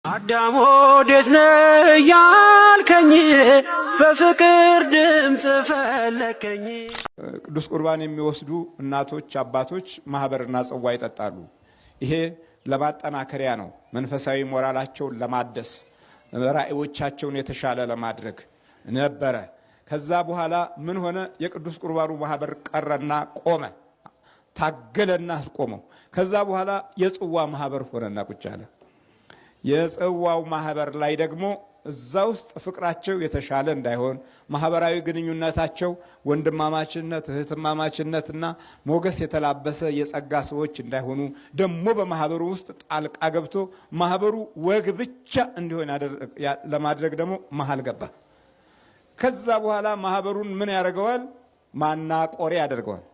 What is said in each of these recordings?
አዳም ወዴት ነህ ያልከኝ በፍቅር ድምፅ ፈለከኝ። ቅዱስ ቁርባን የሚወስዱ እናቶች አባቶች ማህበርና ጽዋ ይጠጣሉ። ይሄ ለማጠናከሪያ ነው። መንፈሳዊ ሞራላቸውን ለማደስ ራእዮቻቸውን የተሻለ ለማድረግ ነበረ። ከዛ በኋላ ምን ሆነ? የቅዱስ ቁርባኑ ማህበር ቀረና ቆመ። ታገለና አስቆመው። ከዛ በኋላ የጽዋ ማህበር ሆነና ቁጭ አለ። የጽዋው ማህበር ላይ ደግሞ እዛ ውስጥ ፍቅራቸው የተሻለ እንዳይሆን ማህበራዊ ግንኙነታቸው ወንድማማችነት እህትማማችነትና ሞገስ የተላበሰ የጸጋ ሰዎች እንዳይሆኑ ደግሞ በማህበሩ ውስጥ ጣልቃ ገብቶ ማህበሩ ወግ ብቻ እንዲሆን ለማድረግ ደግሞ መሃል ገባ። ከዛ በኋላ ማህበሩን ምን ያደርገዋል? ማናቆሪያ ያደርገዋል።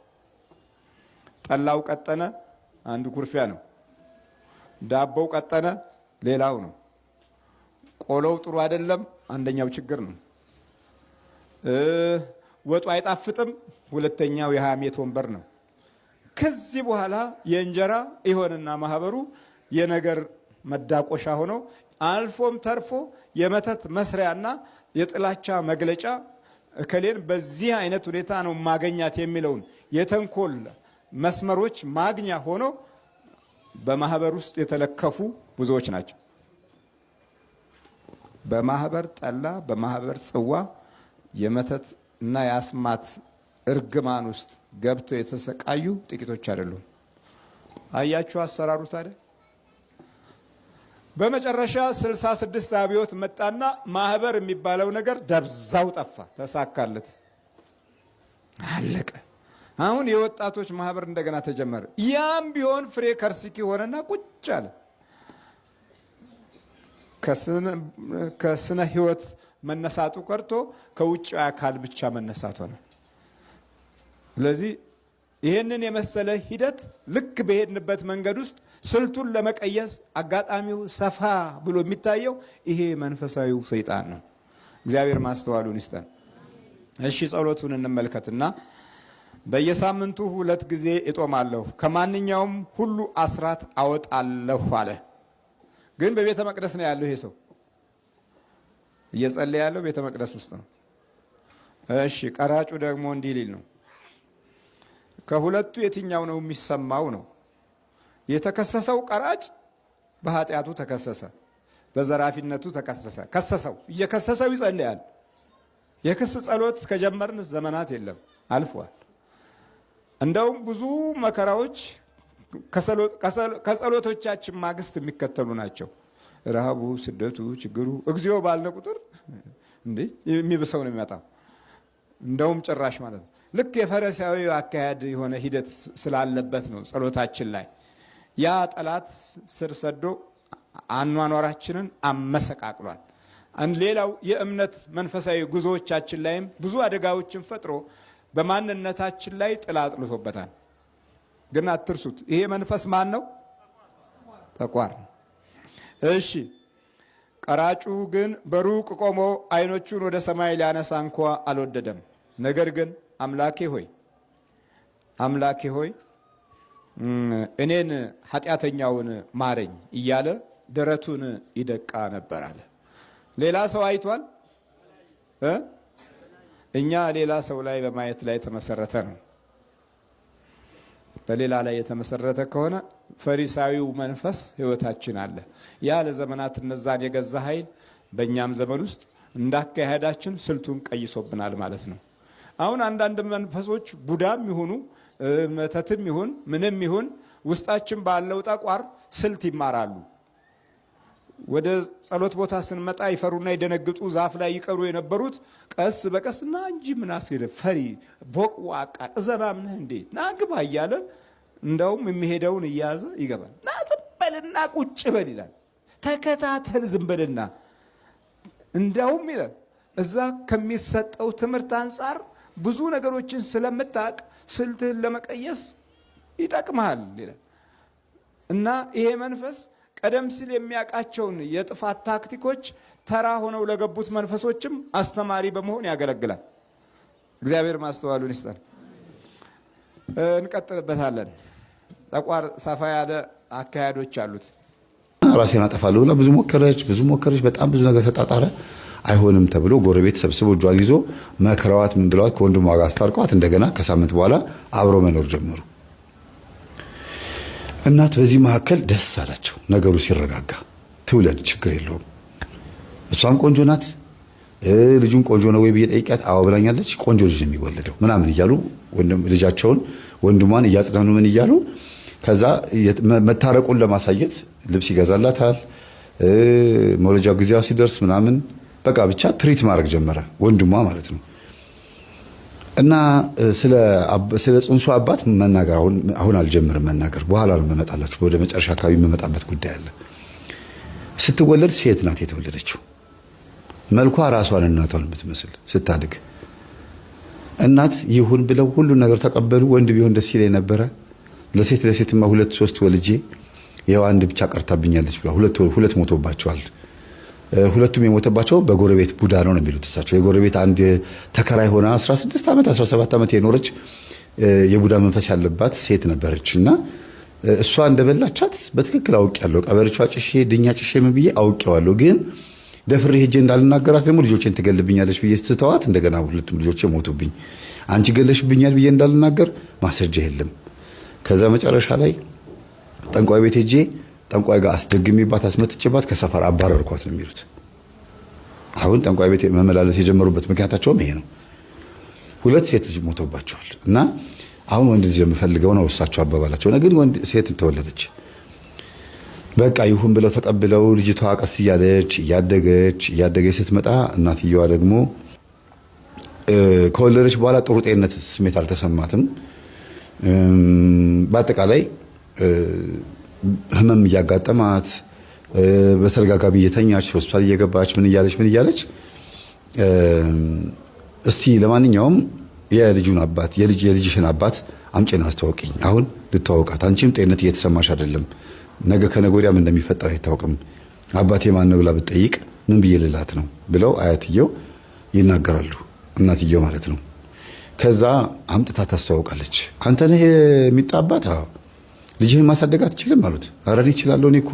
ጠላው ቀጠነ፣ አንዱ ኩርፊያ ነው። ዳቦው ቀጠነ፣ ሌላው ነው። ቆሎው ጥሩ አይደለም፣ አንደኛው ችግር ነው። ወጡ አይጣፍጥም፣ ሁለተኛው የሐሜት ወንበር ነው። ከዚህ በኋላ የእንጀራ ይሆንና ማህበሩ የነገር መዳቆሻ ሆኖ አልፎም ተርፎ የመተት መስሪያና የጥላቻ መግለጫ እከሌን በዚህ አይነት ሁኔታ ነው ማገኛት የሚለውን የተንኮል መስመሮች ማግኛ ሆኖ በማህበር ውስጥ የተለከፉ ብዙዎች ናቸው። በማህበር ጠላ፣ በማህበር ጽዋ የመተት እና የአስማት እርግማን ውስጥ ገብተው የተሰቃዩ ጥቂቶች አይደሉም። አያችሁ አሰራሩ ታዲያ። በመጨረሻ 66 አብዮት መጣና ማህበር የሚባለው ነገር ደብዛው ጠፋ። ተሳካለት፣ አለቀ። አሁን የወጣቶች ማህበር እንደገና ተጀመረ። ያም ቢሆን ፍሬ ከርሲኪ ሆነና ቁጭ አለ። ከስነ ህይወት መነሳቱ ቀርቶ ከውጭ አካል ብቻ መነሳት ሆነ። ስለዚህ ይህንን የመሰለ ሂደት ልክ በሄድንበት መንገድ ውስጥ ስልቱን ለመቀየስ አጋጣሚው ሰፋ ብሎ የሚታየው ይሄ መንፈሳዊው ሰይጣን ነው። እግዚአብሔር ማስተዋሉን ይስጠን። እሺ ጸሎቱን እንመልከትና በየሳምንቱ 2 ጊዜ እጦማለሁ፣ ከማንኛውም ሁሉ አስራት አወጣለሁ አለ። ግን በቤተ መቅደስ ነው ያለው። ይሄ ሰው እየጸለየ ያለው ቤተ መቅደስ ውስጥ ነው። እሺ ቀራጩ ደግሞ እንዲህ ሊል ነው። ከሁለቱ የትኛው ነው የሚሰማው ነው? የተከሰሰው ቀራጭ በኃጢአቱ ተከሰሰ፣ በዘራፊነቱ ከሰሰው፣ እየከሰሰው ይጸልያል። የክስ ጸሎት ከጀመርን ዘመናት የለም፣ አልፏል። እንደውም ብዙ መከራዎች ከጸሎቶቻችን ማግስት የሚከተሉ ናቸው። ረሃቡ፣ ስደቱ፣ ችግሩ እግዚኦ ባልነ ቁጥር እንዴ የሚብሰው ነው የሚመጣው። እንደውም ጭራሽ ማለት ነው ልክ የፈሪሳዊ አካሄድ የሆነ ሂደት ስላለበት ነው ጸሎታችን ላይ ያ ጠላት ስር ሰዶ አኗኗራችንን አመሰቃቅሏል። ሌላው የእምነት መንፈሳዊ ጉዞዎቻችን ላይም ብዙ አደጋዎችን ፈጥሮ በማንነታችን ላይ ጥላ አጥልቶበታል። ግን አትርሱት፣ ይሄ መንፈስ ማን ነው? ጠቋር ነው። እሺ ቀራጩ ግን በሩቅ ቆሞ አይኖቹን ወደ ሰማይ ሊያነሳ እንኳ አልወደደም። ነገር ግን አምላኬ ሆይ እኔን ኃጢአተኛውን ማረኝ እያለ ደረቱን ይደቃ ነበር አለ። ሌላ ሰው አይቷል? እኛ ሌላ ሰው ላይ በማየት ላይ የተመሰረተ ነው። በሌላ ላይ የተመሰረተ ከሆነ ፈሪሳዊው መንፈስ ህይወታችን አለ። ያ ለዘመናት እነዛን የገዛ ኃይል በእኛም ዘመን ውስጥ እንዳካሄዳችን ስልቱን ቀይሶብናል ማለት ነው። አሁን አንዳንድ መንፈሶች ቡዳም ይሁኑ መተትም ይሁን ምንም ይሁን ውስጣችን ባለው ጠቋር ስልት ይማራሉ። ወደ ጸሎት ቦታ ስንመጣ ይፈሩና ይደነግጡ፣ ዛፍ ላይ ይቀሩ የነበሩት ቀስ በቀስና እንጂ ምን አስገደ ፈሪ ቦቅዋቃ እዘናም ነህ እንዴ ናግባ እያለ እንደውም የሚሄደውን እያያዘ ይገባል። ና ዝም በልና ቁጭ በል ይላል። ተከታተል ዝም በልና እንደውም ይላል እዛ ከሚሰጠው ትምህርት አንጻር ብዙ ነገሮችን ስለምታቅ ስልትህን ለመቀየስ ይጠቅማል ይላል። እና ይሄ መንፈስ ቀደም ሲል የሚያውቃቸውን የጥፋት ታክቲኮች ተራ ሆነው ለገቡት መንፈሶችም አስተማሪ በመሆን ያገለግላል። እግዚአብሔር ማስተዋሉን ይስጠን። እንቀጥልበታለን። ጠቋር ሰፋ ያለ አካሄዶች አሉት። ራሴን አጠፋለሁ ብላ ብዙ ሞከረች፣ በጣም ብዙ ነገር ተጣጣረ። አይሆንም ተብሎ ጎረቤት ሰብስቦ እጇን ይዞ መከራዋት ምን ብለዋት ከወንድሟ ጋር አስታርቀዋት እንደገና ከሳምንት በኋላ አብሮ መኖር ጀመሩ። እናት በዚህ መካከል ደስ አላቸው ነገሩ ሲረጋጋ። ትውለድ ችግር የለውም እሷም ቆንጆ ናት፣ ልጁን ቆንጆ ነው ወይ ብዬ ጠይቂያት አዎ ብላኛለች፣ ቆንጆ ልጅ ነው የሚወለደው ምናምን እያሉ ወንድሟን እያጽናኑ ምን እያሉ ከዛ መታረቁን ለማሳየት ልብስ ይገዛላታል። መውለጃ ጊዜዋ ሲደርስ ምናምን በቃ ብቻ ትሪት ማድረግ ጀመረ ወንድሟ ማለት ነው። እና ስለ ጽንሱ አባት መናገር አሁን አልጀምርም መናገር፣ በኋላ ነው መመጣላችሁ። ወደ መጨረሻ አካባቢ መመጣበት ጉዳይ አለ። ስትወለድ ሴት ናት የተወለደችው። መልኳ ራሷን እናቷን የምትመስል ስታድግ እናት ይሁን ብለው ሁሉ ነገር ተቀበሉ። ወንድ ቢሆን ደስ ይለኝ ነበረ። ለሴትማ 2-3 ወልጄ ያው አንድ ብቻ ቀርታብኛለች ብላ ሁለት ሞቶባቸዋል። ሁለቱም የሞተባቸው በጎረቤት ቡዳ ነው የሚሉት እሳቸው። የጎረቤት አንድ ተከራይ ሆና 16 ዓመት 17 ዓመት የኖረች የቡዳ መንፈስ ያለባት ሴት ነበረችና እሷ እንደበላቻት በትክክል አውቄያለሁ። ቀበርቿ ጭሼ ድኛ ጭሼ ምን ብዬ አውቄዋለሁ። ግን ደፍሬ ሄጄ እንዳልናገራት ደግሞ ልጆቼን ትገልብኛለች ብዬ ስትተዋት እንደገና ሁለቱም ልጆቼ ሞቱብኝ። አንቺ ገለሽብኛል ብዬ እንዳልናገር ማስረጃ የለም። ከዛ መጨረሻ ላይ ጠንቋይ ቤት ሄጄ ጠንቋይ ጋር አስደግሚባት አስመትቼባት ከሰፈር አባረርኳት ነው የሚሉት። አሁን ጠንቋይ ቤት መመላለስ የጀመሩበት ምክንያታቸውም ይሄ ነው። 2 ሴት ልጅ ሞቶባቸዋል እና አሁን ወንድ ልጅ የምፈልገው ነው እሳቸው አባባላቸው። ግን ወንድ ሴት ተወለደች። በቃ ይሁን ብለው ተቀብለው ልጅቷ ቀስ እያለች እያደገች ስትመጣ እናትየዋ ደግሞ ከወለደች በኋላ ጥሩ ጤንነት ስሜት አልተሰማትም። በአጠቃላይ ህመም እያጋጠማት በተደጋጋሚ እየተኛች ሆስፒታል እየገባች ምን እያለች እስቲ ለማንኛውም የልጅሽን አባት አምጪና አስተዋውቂኝ፣ አሁን ልተዋወቃት፣ አንቺም ጤንነት እየተሰማሽ አይደለም፣ ነገ ከነገ ወዲያ ምን እንደሚፈጠር አይታወቅም፣ አባቴ ማን ነው ብላ ብትጠይቅ ምን ብዬ ልላት ነው ብለው አያትየው ይናገራሉ። እናትየው ማለት ነው። ከዛ አምጥታ ታስተዋውቃለች። አንተ ነህ የሚጣ አባት? አዎ። ልጅህን ማሳደግ አትችልም አሉት። ኧረ እኔ እችላለሁ፣ እኔ እኮ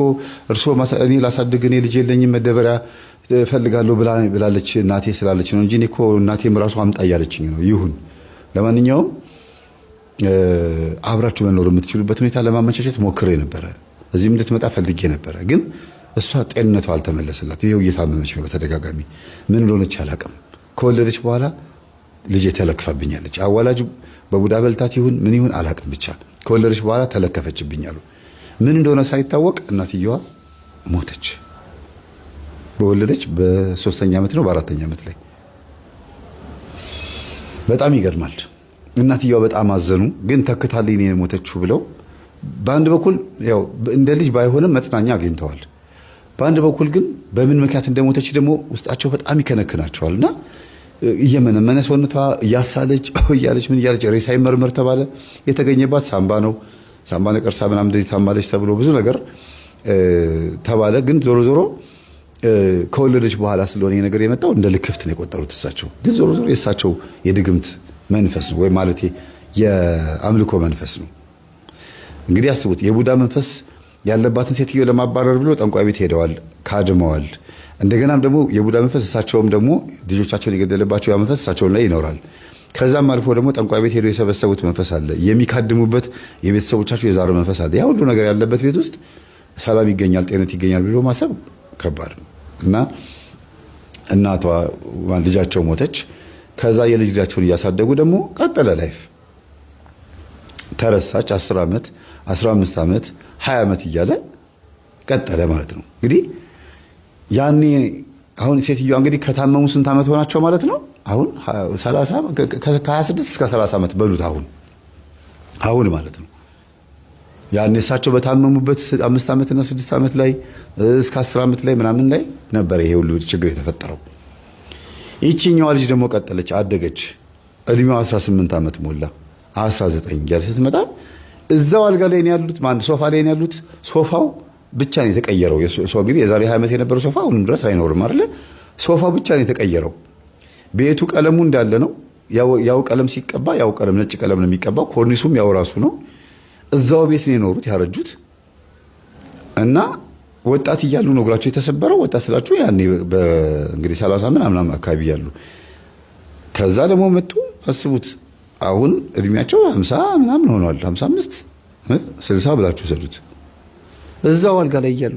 እኔ ላሳድግ፣ እኔ ልጅ የለኝም፣ መደበሪያ እፈልጋለሁ ብላለች እናቴ ስላለች ነው እንጂ እኔ እኮ እናቴም ራሱ አምጣ እያለችኝ ነው። ይሁን፣ ለማንኛውም አብራችሁ መኖር የምትችሉበት ሁኔታ ለማመቻቸት ሞክሬ ነበረ፣ እዚህም እንድትመጣ ፈልጌ ነበረ፣ ግን እሷ ጤንነቷ አልተመለሰላት። ይሄው እየታመመች ነው በተደጋጋሚ። ምን እንደሆነች አላውቅም። ከወለደች በኋላ ልጄ ተለክፋብኛለች። አዋላጅ በቡዳ በልታት ይሁን ምን ይሁን አላውቅም፣ ብቻ ከወለደች በኋላ ተለከፈችብኝ አሉ። ምን እንደሆነ ሳይታወቅ እናትየዋ ሞተች። በወለደች በ3ኛ ዓመት ነው በ4ኛ ዓመት ላይ። በጣም ይገርማል። እናትየዋ በጣም አዘኑ። ግን ተክታልኝ ነው የሞተችው ብለው በአንድ በኩል ያው እንደ ልጅ ባይሆንም መጽናኛ አግኝተዋል። በአንድ በኩል ግን በምን ምክንያት እንደሞተች ደግሞ ውስጣቸው በጣም ይከነክናቸዋልና እየመነመነ ሰውነቷ እያሳለች እያለች ምን እያለች ሬሳ ይመርመር ተባለ። የተገኘባት ሳምባ ነው፣ ሳምባ ነቀርሳ ምናምን እንደዚህ ታማለች ተብሎ ብዙ ነገር ተባለ። ግን ዞሮ ዞሮ ከወለደች በኋላ ስለሆነ ይሄ ነገር የመጣው እንደ ልክፍት ነው የቆጠሩት እሳቸው። ግን ዞሮ ዞሮ የእሳቸው የድግምት መንፈስ ነው ወይ ማለት የአምልኮ መንፈስ ነው። እንግዲህ አስቡት፣ የቡዳ መንፈስ ያለባትን ሴትዮ ለማባረር ብሎ ጠንቋይ ቤት ሄደዋል፣ ካድመዋል። እንደገናም ደግሞ የቡዳ መንፈስ እሳቸውም ደግሞ ልጆቻቸውን የገደለባቸው ያ መንፈስ እሳቸውን ላይ ይኖራል። ከዛም አልፎ ደግሞ ጠንቋይ ቤት ሄደው የሰበሰቡት መንፈስ አለ፣ የሚካድሙበት የቤተሰቦቻቸው የዛር መንፈስ አለ። ያ ሁሉ ነገር ያለበት ቤት ውስጥ ሰላም ይገኛል፣ ጤነት ይገኛል ብሎ ማሰብ ከባድ ነው እና እናቷ ልጃቸው ሞተች። ከዛ የልጅ ልጃቸውን እያሳደጉ ደግሞ ቀጠለ ላይፍ። ተረሳች። 10 ዓመት 15 ዓመት 20 ዓመት እያለ ቀጠለ ማለት ነው። እንግዲህ ያኔ አሁን ሴትዮዋ እንግዲህ ከታመሙ ስንት ዓመት ሆናቸው ማለት ነው? አሁን 30 ከ26 እስከ 30 ዓመት በሉት አሁን ማለት ነው። ያኔ እሳቸው በታመሙበት 5 ዓመትና 6 ዓመት ላይ እስከ 10 ዓመት ላይ ምናምን ላይ ነበር ይሄ ሁሉ ችግር የተፈጠረው። ይቺኛዋ ልጅ ደግሞ ቀጠለች፣ አደገች። እድሜዋ 18 ዓመት ሞላ። 19 እያለች ስትመጣ እዛው አልጋ ላይ ነው ያሉት፣ ሶፋ ላይ ነው ያሉት። ሶፋው ብቻ ነው የተቀየረው። እንግዲህ የዛሬ 20 ዓመት የነበረው ሶፋ አሁንም ድረስ አይኖርም አይደለ? ሶፋው ብቻ ነው የተቀየረው። ቤቱ ቀለሙ እንዳለ ነው። ያው ቀለም ሲቀባ ያው ቀለም ነጭ ቀለም ነው የሚቀባው። ኮርኒሱም ያው ራሱ ነው። እዛው ቤት ነው የኖሩት ያረጁት። እና ወጣት እያሉ ነው እግራቸው የተሰበረው። ወጣት ስላችሁ ያኔ እንግዲህ 30 ምናምን አካባቢ እያሉ ከዛ ደግሞ መጡ። አስቡት አሁን እድሜያቸው 50 ምናምን ሆኗል። 55 60 ብላችሁ ሰዱት። እዛው አልጋ ላይ እያሉ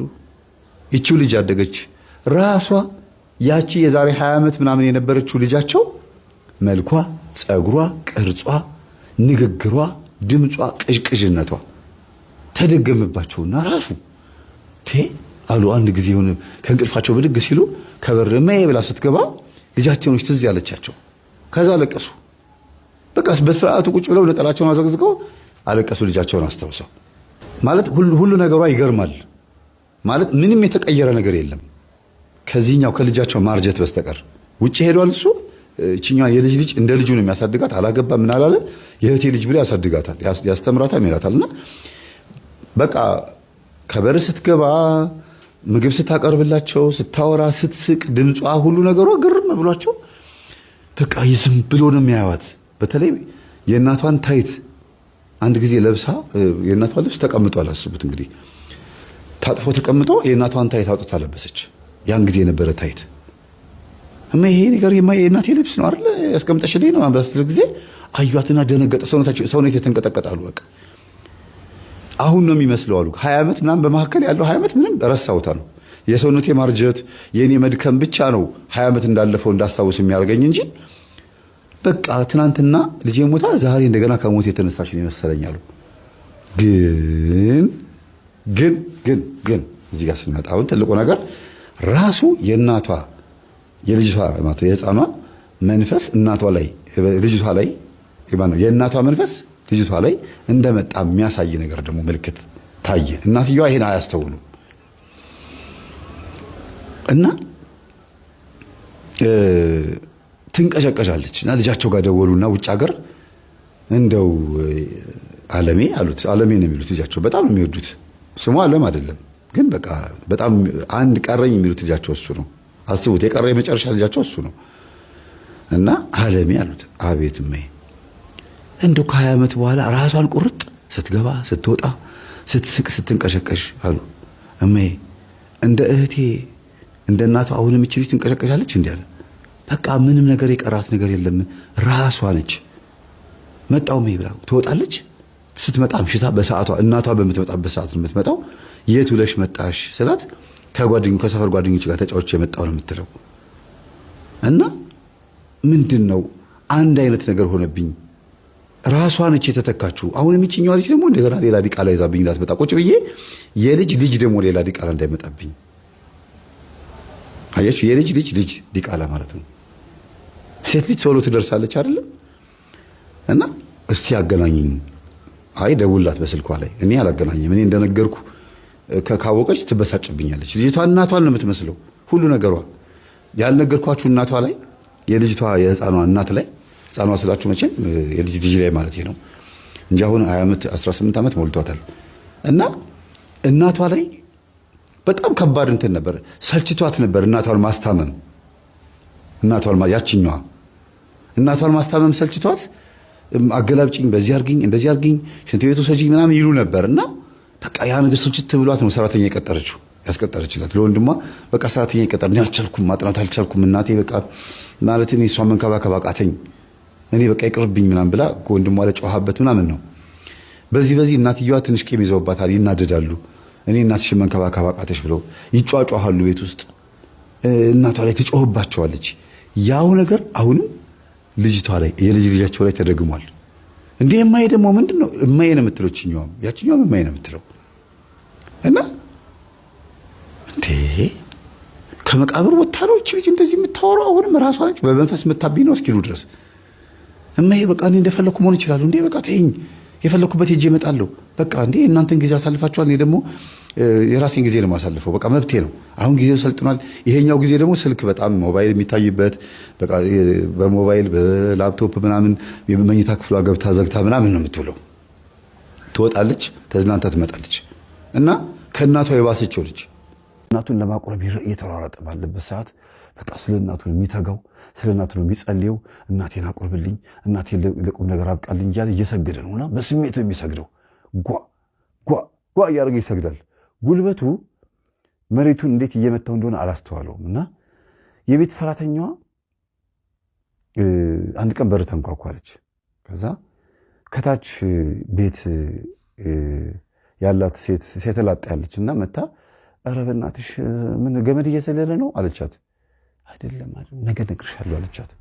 ይቺው ልጅ አደገች። ራሷ ያቺ የዛሬ 20 ዓመት ምናምን የነበረችው ልጃቸው መልኳ፣ ጸጉሯ፣ ቅርጿ፣ ንግግሯ፣ ድምጿ፣ ቅዥቅዥነቷ ተደገመባቸውና ራሱ አሉ። አንድ ጊዜ ሆነ ከእንቅልፋቸው ብድግ ሲሉ ከበር ማዬ ብላ ስትገባ ልጃቸው ነች ትዝ ያለቻቸው። ከዛ አለቀሱ። በቃ በስርዓቱ ቁጭ ብለው ነጠላቸውን አዘግዝቀው አለቀሱ። ልጃቸውን አስታውሰው ማለት ሁሉ ነገሯ ይገርማል። ማለት ምንም የተቀየረ ነገር የለም ከዚህኛው ከልጃቸው ማርጀት በስተቀር። ውጭ ሄዷል እሱ። እቺኛው የልጅ ልጅ እንደ ልጁ ነው የሚያሳድጋት። አላገባ ምን አላለ የእህቴ ልጅ ብሎ ያሳድጋታል፣ ያስተምራታል፣ ይላታልና በቃ ከበር ስትገባ ምግብ ስታቀርብላቸው፣ ስታወራ፣ ስትስቅ፣ ድምጿ ሁሉ ነገሯ ግርም ብሏቸው በቃ ይዝም ብሎ ነው የሚያዩት። በተለይ የእናቷን ታይት አንድ ጊዜ ለብሳ የእናቷን ልብስ ተቀምጧል። አስቡት እንግዲህ ታጥፎ ተቀምጦ የእናቷን ታይት አውጥታ ለበሰች። ያን ጊዜ የነበረ ታይት ይሄ ነገር የእናቴ ልብስ ነው አይደል ያስቀምጠሽልኝ ነው አንበስትል ጊዜ አዩአትና ደነገጠ። ሰውነት የተንቀጠቀጣሉ። በቃ አሁን ነው የሚመስለው አሉ። 20 ዓመት ምናምን በመካከል ያለው 20 ዓመት ምንም ረሳውታሉ። የሰውነቴ ማርጀት የኔ መድከም ብቻ ነው 20 ዓመት እንዳለፈው እንዳስታውስ የሚያደርገኝ እንጂ በቃ ትናንትና ልጄ ሞታ ዛሬ እንደገና ከሞት የተነሳሽ ነው ይመስለኛል። ግን እዚህ ጋር ስንመጣ አሁን ትልቁ ነገር ራሱ የልጅቷ ማለት የህፃኗ መንፈስ እናቷ ላይ ልጅቷ ላይ የእናቷ መንፈስ ልጅቷ ላይ እንደመጣ የሚያሳይ ነገር ደግሞ ምልክት ታየ። እናትየዋ ይሄን አያስተውሉም እና ትንቀሸቀሻለች። እና ልጃቸው ጋር ደወሉና ውጭ ሀገር እንደው አለሜ አሉት። አለሜ ነው የሚሉት ልጃቸው። በጣም የሚወዱት ስሙ አለም አይደለም ግን በቃ በጣም አንድ ቀረኝ የሚሉት ልጃቸው እሱ ነው። አስቡት የቀረ የመጨረሻ ልጃቸው እሱ ነው። እና አለሜ አሉት። አቤት እማዬ እንደው ከ20 ዓመት በኋላ ራሷን ቁርጥ ስትገባ ስትወጣ ስትስቅ ስትንቀሸቀሽ አሉ። እማዬ እንደ እህቴ እንደ እናቷ አሁንም እቺ ልጅ ትንቀሸቀሻለች እንዴ አለ። በቃ ምንም ነገር የቀራት ነገር የለም ራሷ ነች። መጣው እማዬ ብላ ትወጣለች። ስትመጣ ምሽታ በሰዓቷ እናቷ በምትመጣበት ሰዓት ነው የምትመጣው። የት ውለሽ መጣሽ ስላት ከሰፈር ጓደኞች ጋር ተጫውቼ የመጣው ነው የምትለው። እና ምንድነው አንድ አይነት ነገር ሆነብኝ። ራሷ ነች የተተካችው። አሁን የሚችኛዋ ልጅ ደግሞ እንደገና ሌላ ዲቃላ ይዛብኝ እንዳትመጣ ቁጭ ብዬ የልጅ ልጅ ደግሞ ሌላ ዲቃላ እንዳይመጣብኝ። አያችሁ የልጅ ልጅ ዲቃላ ማለት ነው። ሴት ልጅ ቶሎ ትደርሳለች አይደለም። እና እስቲ አገናኝኝ። አይ ደውላት በስልኳ ላይ እኔ አላገናኝም። እኔ እንደነገርኩ ካወቀች ትበሳጭብኛለች። ልጅቷ እናቷን ነው የምትመስለው ሁሉ ነገሯ። ያልነገርኳችሁ እናቷ ላይ የልጅቷ የህፃኗ እናት ላይ ህፃኗ ስላችሁ መቼም የልጅ ላይ ማለት ነው እንጂ አሁን 20 ዓመት 18 ዓመት ሞልቷታል። እና እናቷ ላይ በጣም ከባድ እንትን ነበር። ሰልችቷት ነበር እናቷን ማስታመም። ያችኛዋ እናቷን ማስታመም ሰልችቷት አገላብጭኝ፣ በዚህ አርግኝ፣ እንደዚህ አርግኝ፣ ሽንት ቤቱ ሰጂ ምናምን ይሉ ነበር። እና በቃ ያ ነገር ሰልችት ብሏት ነው ሰራተኛ ያስቀጠረችላት ለወንድሟ። በቃ ሰራተኛ ይቀጠር አልቻልኩም፣ ማጥናት አልቻልኩም እናቴ በቃ ማለት እኔ እሷን መንከባከብ አቃተኝ፣ እኔ በቃ ይቅርብኝ ምናምን ብላ ወንድሟ ላይ ጮኻበት ምናምን ነው። በዚህ እናትየዋ ትንሽ ቂም ይዘውባታል፣ ይናደዳሉ። እኔ እናትሽን መንከባከብ አቃተሽ ብለው ይጫጫሃሉ ቤት ውስጥ። እናቷ ላይ ትጮህባቸዋለች። ያው ነገር አሁንም ልጅቷ ላይ ልጃቸው ላይ ተደግሟል። እንዴ እማዬ ደግሞ ምንድነው እማዬ ነው የምትለው ያችኛውም እማዬ ነው የምትለው። እና እንዴ ከመቃብር ወጣ ነው እቺ ልጅ እንደዚህ የምታወራው። አሁንም ራሷ ነች በመንፈስ የምታብኝ ነው እስኪሉ ድረስ እማዬ በቃ እኔ እንደፈለኩ መሆን ይችላል እንዴ በቃ ተይኝ፣ የፈለኩበት ሄጄ እመጣለሁ። በቃ እንዴ እናንተን ጊዜ አሳልፋችኋል፣ እኔ ደግሞ የራሴን ጊዜ ነው የማሳልፈው። በቃ መብቴ ነው። አሁን ጊዜው ሰልጥኗል። ይሄኛው ጊዜ ደግሞ ስልክ በጣም ሞባይል የሚታይበት በቃ በሞባይል በላፕቶፕ ምናምን የመኝታ ክፍሏ ገብታ ዘግታ ምናምን ነው የምትውለው። ትወጣለች፣ ተዝናንታ ትመጣለች። እና ከእናቷ የባሰችው ልጅ እናቱን ለማቁረብ እየተሯሯጠ ባለበት ሰዓት በቃ ስለ እናቱ ነው የሚተጋው፣ ስለ እናቱ ነው የሚጸልየው። እናቴን አቁርብልኝ፣ እናቴን ለቁም ነገር አብቃልኝ እያለ እየሰገደ ነውና በስሜት ነው የሚሰግደው። ጓ እያደረገ ይሰግዳል። ጉልበቱ መሬቱን እንዴት እየመታው እንደሆነ አላስተዋለውም። እና የቤት ሰራተኛዋ አንድ ቀን በር ተንኳኳለች። ከዛ ከታች ቤት ያላት ሴት ላጥ ያለች እና መታ ኧረ በእናትሽ ምን ገመድ እየዘለለ ነው አለቻት። አይደለም ነገ እነግርሻለሁ አለቻት።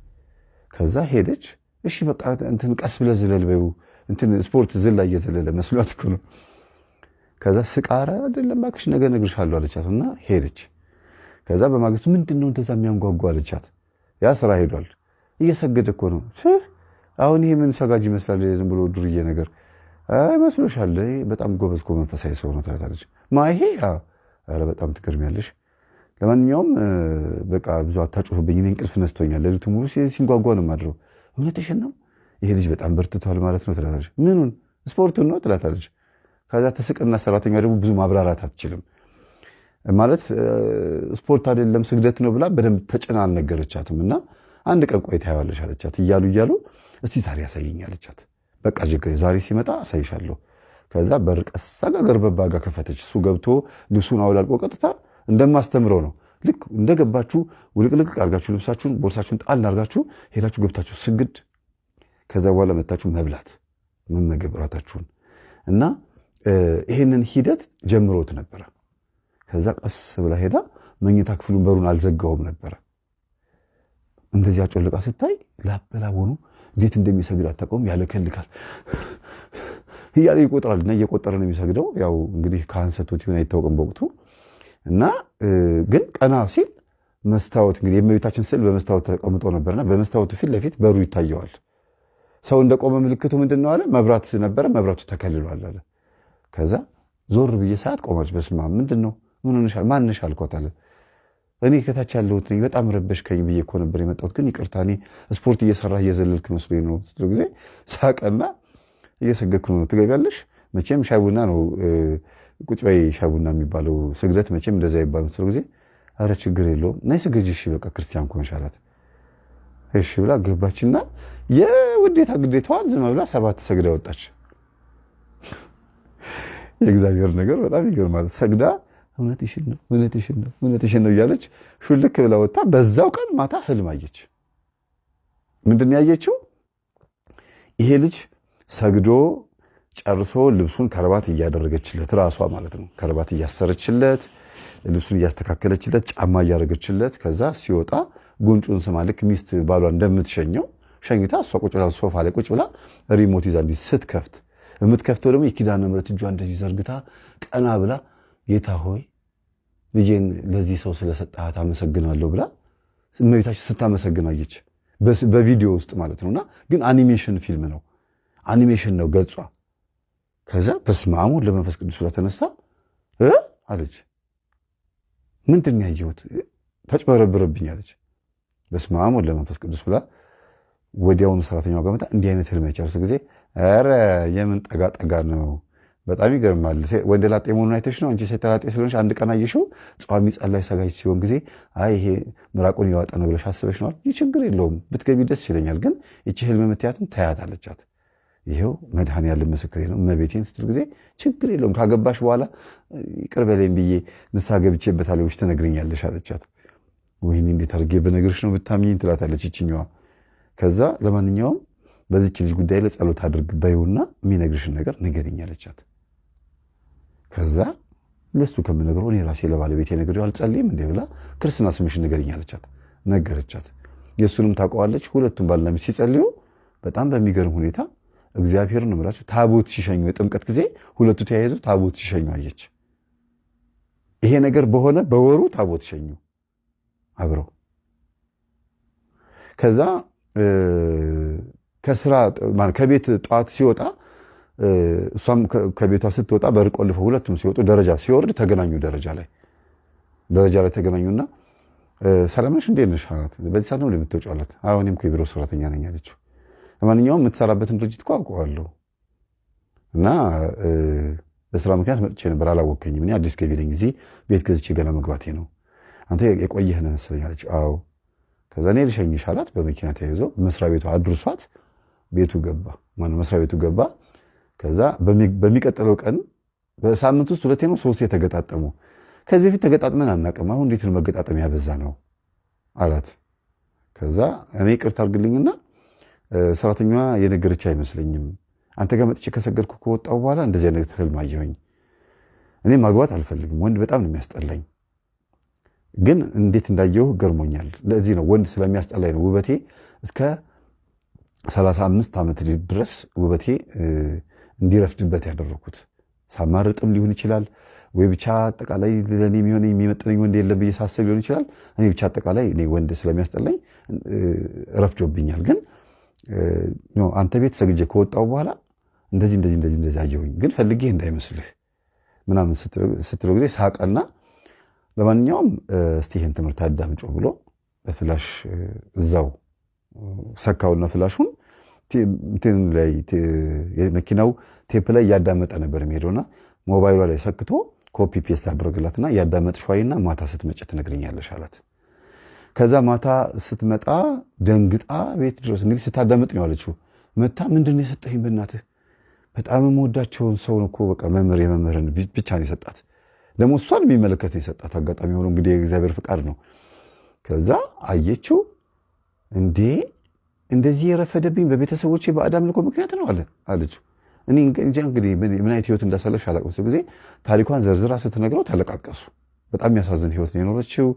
ከዛ ሄደች። እሺ በቃ እንትን ቀስ ብለህ ዝለል በይው እንትን ስፖርት ዝላ እየዘለለ መስሏት እኮ ነው። ከዛ ስቃረ አይደለም እባክሽ ነገ እነግርሻለሁ አለቻት እና ሄደች። ከዛ በማግስቱ ምንድነው እንደዛ የሚያንጓጓ አለቻት። ያ ስራ ሄዷል። እየሰገደ እኮ ነው። አሁን ይሄ ምን ሰጋጅ ይመስላል? ዝም ብሎ ዱርዬ ነገር አይመስሎሻል? በጣም ጎበዝ እኮ መንፈሳዊ ሰው ነው ትላታለች። ይሄ ኧረ በጣም ትገርሚያለሽ። ለማንኛውም በቃ ብዙ አታጮህብኝ፣ እኔ እንቅልፍ ነስቶኛል። ሌሊቱ ሙሉ ሲንጓጓ ነው የማድረው። እውነትሽን ነው? ይሄ ልጅ በጣም በርትቷል ማለት ነው ትላታለች። ምኑን? ስፖርቱን ነው ትላታለች። ከዛ ትስቅና ሰራተኛ ደግሞ ብዙ ማብራራት አትችልም ማለት ስፖርት አይደለም ስግደት ነው ብላ በደንብ ተጭና አልነገረቻትም። እና አንድ ቀን ቆይታ ያዋለሽ አለቻት። እያሉ እስቲ ዛሬ ያሳየኝ አለቻት። በቃ ዛሬ ሲመጣ አሳይሻለሁ። ከዛ በር ቀስ ገርበባ ጋር ከፈተች። እሱ ገብቶ ልብሱን አውላልቆ ቀጥታ እንደማስተምረው ነው። ልክ እንደገባችሁ ውልቅልቅ አርጋችሁ ልብሳችሁን ቦርሳችሁን ጣል አርጋችሁ ሄዳችሁ ገብታችሁ ስግድ፣ ከዛ በኋላ መታችሁ መብላት መመገብ ራታችሁን እና ይሄንን ሂደት ጀምሮት ነበረ። ከዛ ቀስ ብላ ሄዳ መኝታ ክፍሉን በሩን አልዘጋውም ነበረ። እንደዚህ አጮልቃ ስታይ ላበላ ሆኖ እንዴት እንደሚሰግድ አታውቀውም። ያለከልካል እያለ ይቆጥራል እና እየቆጠረ ነው የሚሰግደው። ያው እንግዲህ ከአንሰቶት ይሆን አይታወቅም በወቅቱ እና ግን ቀና ሲል መስታወት እንግዲህ የእመቤታችን ስዕል በመስታወት ተቀምጦ ነበርና በመስታወቱ ፊት ለፊት በሩ ይታየዋል። ሰው እንደቆመ ምልክቱ ምንድን ነው አለ። መብራት ነበረ፣ መብራቱ ተከልሏል አለ። ከዛ ዞር ብዬ ሰዓት ቆመች። በስመ አብ ምንድን ነው ምን ሆነሻል? ማንሽ አልኳት አለ። እኔ ከታች ያለሁት ነኝ በጣም ረበሽከኝ ብዬ እኮ ነበር የመጣሁት፣ ግን ይቅርታ እኔ ስፖርት እየሰራህ እየዘለልክ መስሎኝ ነው ስትለው ጊዜ ሳቀና እየሰገድኩ ነው። ትገቢያለሽ? መቼም ሻይ ቡና ነው ቁጭ በይ ሻይ ቡና የሚባለው ስግደት መቼም እንደዛ ይባሉ ስትለው ጊዜ አረ ችግር የለውም ናይ ስገጂ፣ እሺ በቃ ክርስቲያን ኮንሽ አላት። እሺ ብላ ገባችና የውዴታ ግዴታዋን ዝም ብላ 7 ሰግዳ ወጣች። የእግዚአብሔር ነገር በጣም ይገርማል። ሰግዳ እውነትሽን ነው እያለች ሹልክ ብላ ወጣ። በዛው ቀን ማታ ህልም አየች። ምንድን ያየችው? ይሄ ልጅ ሰግዶ ጨርሶ ልብሱን ከረባት እያደረገችለት ራሷ ማለት ነው። ከረባት እያሰረችለት፣ ልብሱን እያስተካከለችለት፣ ጫማ እያደረገችለት፣ ከዛ ሲወጣ ጉንጩን ስማ ልክ ሚስት ባሏ እንደምትሸኘው ሸኝታ እሷ ቁጭ ብላ ሶፋ ላይ ቁጭ ብላ ሪሞት ይዛ እንዲህ ስትከፍት፣ የምትከፍተው ደግሞ የኪዳነ ምሕረት እጇ እንደዚህ ዘርግታ ቀና ብላ ጌታ ሆይ ልጄን ለዚህ ሰው ስለሰጣት አመሰግናለሁ ብላ እመቤታችን ስታመሰግን አየች። በቪዲዮ ውስጥ ማለት ነውና ግን አኒሜሽን ፊልም ነው፣ አኒሜሽን ነው ገጿ። ከዛ በስመ አብ ወወልድ ወመንፈስ ቅዱስ ብላ ተነሳ አለች። ምንድን ነው ያየሁት? ተጭበረብረብኝ አለች። በስመ አብ ወወልድ ወመንፈስ ቅዱስ ብላ ወዲያውኑ ሰራተኛዋ ጋር መጣ። እንዲህ አይነት ህልም አይቻልስ ጊዜ ኧረ የምን ጠጋ ነው በጣም ይገርማል። ወንደ ላጤ መሆኑን አይተሽ ነው አንቺ ሴት ላጤ ስለሆንሽ አንድ ቀን አየሽው ጿሚ ጸላይ ሰጋጅ ሲሆን ጊዜ አይ ይሄ ምራቁን ያወጣ ነው ብለሽ አስበሽ ነው። ይህ ችግር የለውም ብትገቢ ደስ ይለኛል፣ ግን እቺ ህልም የምትያትም ታያት አለቻት። ይሄው መድኃኔዓለም ምስክሬ ነው እመቤቴን ስትል ጊዜ ችግር የለውም ካገባሽ በኋላ ይቅር በለኝ ብዬ ንስሐ ገብቼበታለሁ ብለሽ ትነግሪኛለሽ አለቻት። ወይኔ እንዴት አድርጌ በነገርሽ ነው ብታምኚኝ ትላታለች ይችኛዋ። ከዛ ለማንኛውም በዚች ልጅ ጉዳይ ላይ ጸሎት አድርግ በይውና የሚነግርሽን ነገር ንገሪኝ አለቻት። ከዛ ለሱ ከምነግረው እኔ ራሴ ለባለቤቴ ነግሬው አልጸልይም እንዴ ብላ ክርስትና ስምሽን ንገሪኝ አለቻት። ነገረቻት። የሱንም ታውቀዋለች። ሁለቱም ባልና ሚስት ሲጸልዩ በጣም በሚገርም ሁኔታ እግዚአብሔርን እምላችሁ ታቦት ሲሸኙ የጥምቀት ጊዜ ሁለቱ ተያይዘው ታቦት ሲሸኙ አየች። ይሄ ነገር በሆነ በወሩ ታቦት ሸኙ አብረው። ከዛ ከስራ ከቤት ጠዋት ሲወጣ እሷም ከቤቷ ስትወጣ በር ቆልፈው ሁለቱም ሲወጡ ደረጃ ሲወርድ ተገናኙ። ደረጃ ላይ ተገናኙና ሰላም ነሽ እንዴት ነሽ አላት። በዚህ ሰዓት ነው የምትወጪው አላት። አዎ እኔም እኮ የቢሮ ሰራተኛ ነኝ አለችው። ለማንኛውም የምትሰራበትን ድርጅት እኮ አውቀዋለሁ እና በስራ ምክንያት መጥቼ ነበር አላወቀኝም። እኔ አዲስ ገቢ ነኝ፣ እዚህ ቤት ገዝቼ ገና መግባቴ ነው። አንተ የቆየህ ነህ መሰለኝ አለች። አዎ። ከዛ እኔ ልሸኝሽ አላት። በመኪና ተያይዞ መስሪያ ቤቱ አድርሷት ቤቱ ገባ። መስሪያ ቤቱ ገባ። ከዛ በሚቀጥለው ቀን በሳምንት ውስጥ 2 ነው 3 የተገጣጠሙ። ከዚህ በፊት ተገጣጥመን አናውቅም፣ አሁን እንዴት ነው መገጣጠም ያበዛ ነው አላት። ከዛ እኔ ይቅርታ አድርግልኝና ሰራተኛዋ የነገረች አይመስለኝም፣ አንተ ጋር መጥቼ ከሰገድኩ ከወጣሁ በኋላ እንደዚህ አይነት ህልም አየሁኝ። እኔ ማግባት አልፈልግም፣ ወንድ በጣም ነው የሚያስጠላኝ፣ ግን እንዴት እንዳየሁ ገርሞኛል። ለዚህ ነው ወንድ ስለሚያስጠላኝ ነው ውበቴ እስከ 35 ዓመት ድረስ ውበቴ እንዲረፍድበት ያደረኩት። ሳማርጥም ሊሆን ይችላል ወይ ብቻ አጠቃላይ ለኔ የሚሆን የሚመጥነኝ ወንድ የለም ብዬ ሳስብ ሊሆን ይችላል። እኔ ብቻ አጠቃላይ እኔ ወንድ ስለሚያስጠላኝ ረፍዶብኛል። ግን አንተ ቤት ሰግጄ ከወጣሁ በኋላ እንደዚህ አየሁኝ፣ ግን ፈልጌ እንዳይመስልህ ምናምን ስትለው ጊዜ ሳቀና ለማንኛውም እስቲ ይህን ትምህርት አዳምጮ ብሎ በፍላሽ እዛው ሰካውና ፍላሹን ላይ መኪናው ቴፕ ላይ እያዳመጠ ነበር የሚሄደውና ሞባይሏ ላይ ሰክቶ ኮፒ ፔስት አደረግላትና እያዳመጥሽ ዋይና ማታ ስትመጭ ትነግረኛለሽ አላት። ከዛ ማታ ስትመጣ ደንግጣ ቤት ድረስ እንግዲህ ስታዳምጥ ነው ያለችው። መታ ምንድነው የሰጠኝ? በእናትህ በጣም የምወዳቸውን ሰው እኮ በቃ መምህር የመምህርን ብቻ ነው የሰጣት። ደግሞ እሷን የሚመለከት ነው የሰጣት። አጋጣሚ ሆኖ እንግዲህ የእግዚአብሔር ፍቃድ ነው። ከዛ አየችው። እንዴ እንደዚህ የረፈደብኝ በቤተሰቦቼ በባዕድ አምልኮ ምክንያት ነው አለችው። እኔ እንጃ እንግዲህ ምን አይነት ህይወት እንዳሳለፍሽ አላውቅም። ብዙ ጊዜ ታሪኳን ዘርዝራ ስትነግረው ተለቃቀሱ። በጣም የሚያሳዝን ህይወት ነው የኖረችው።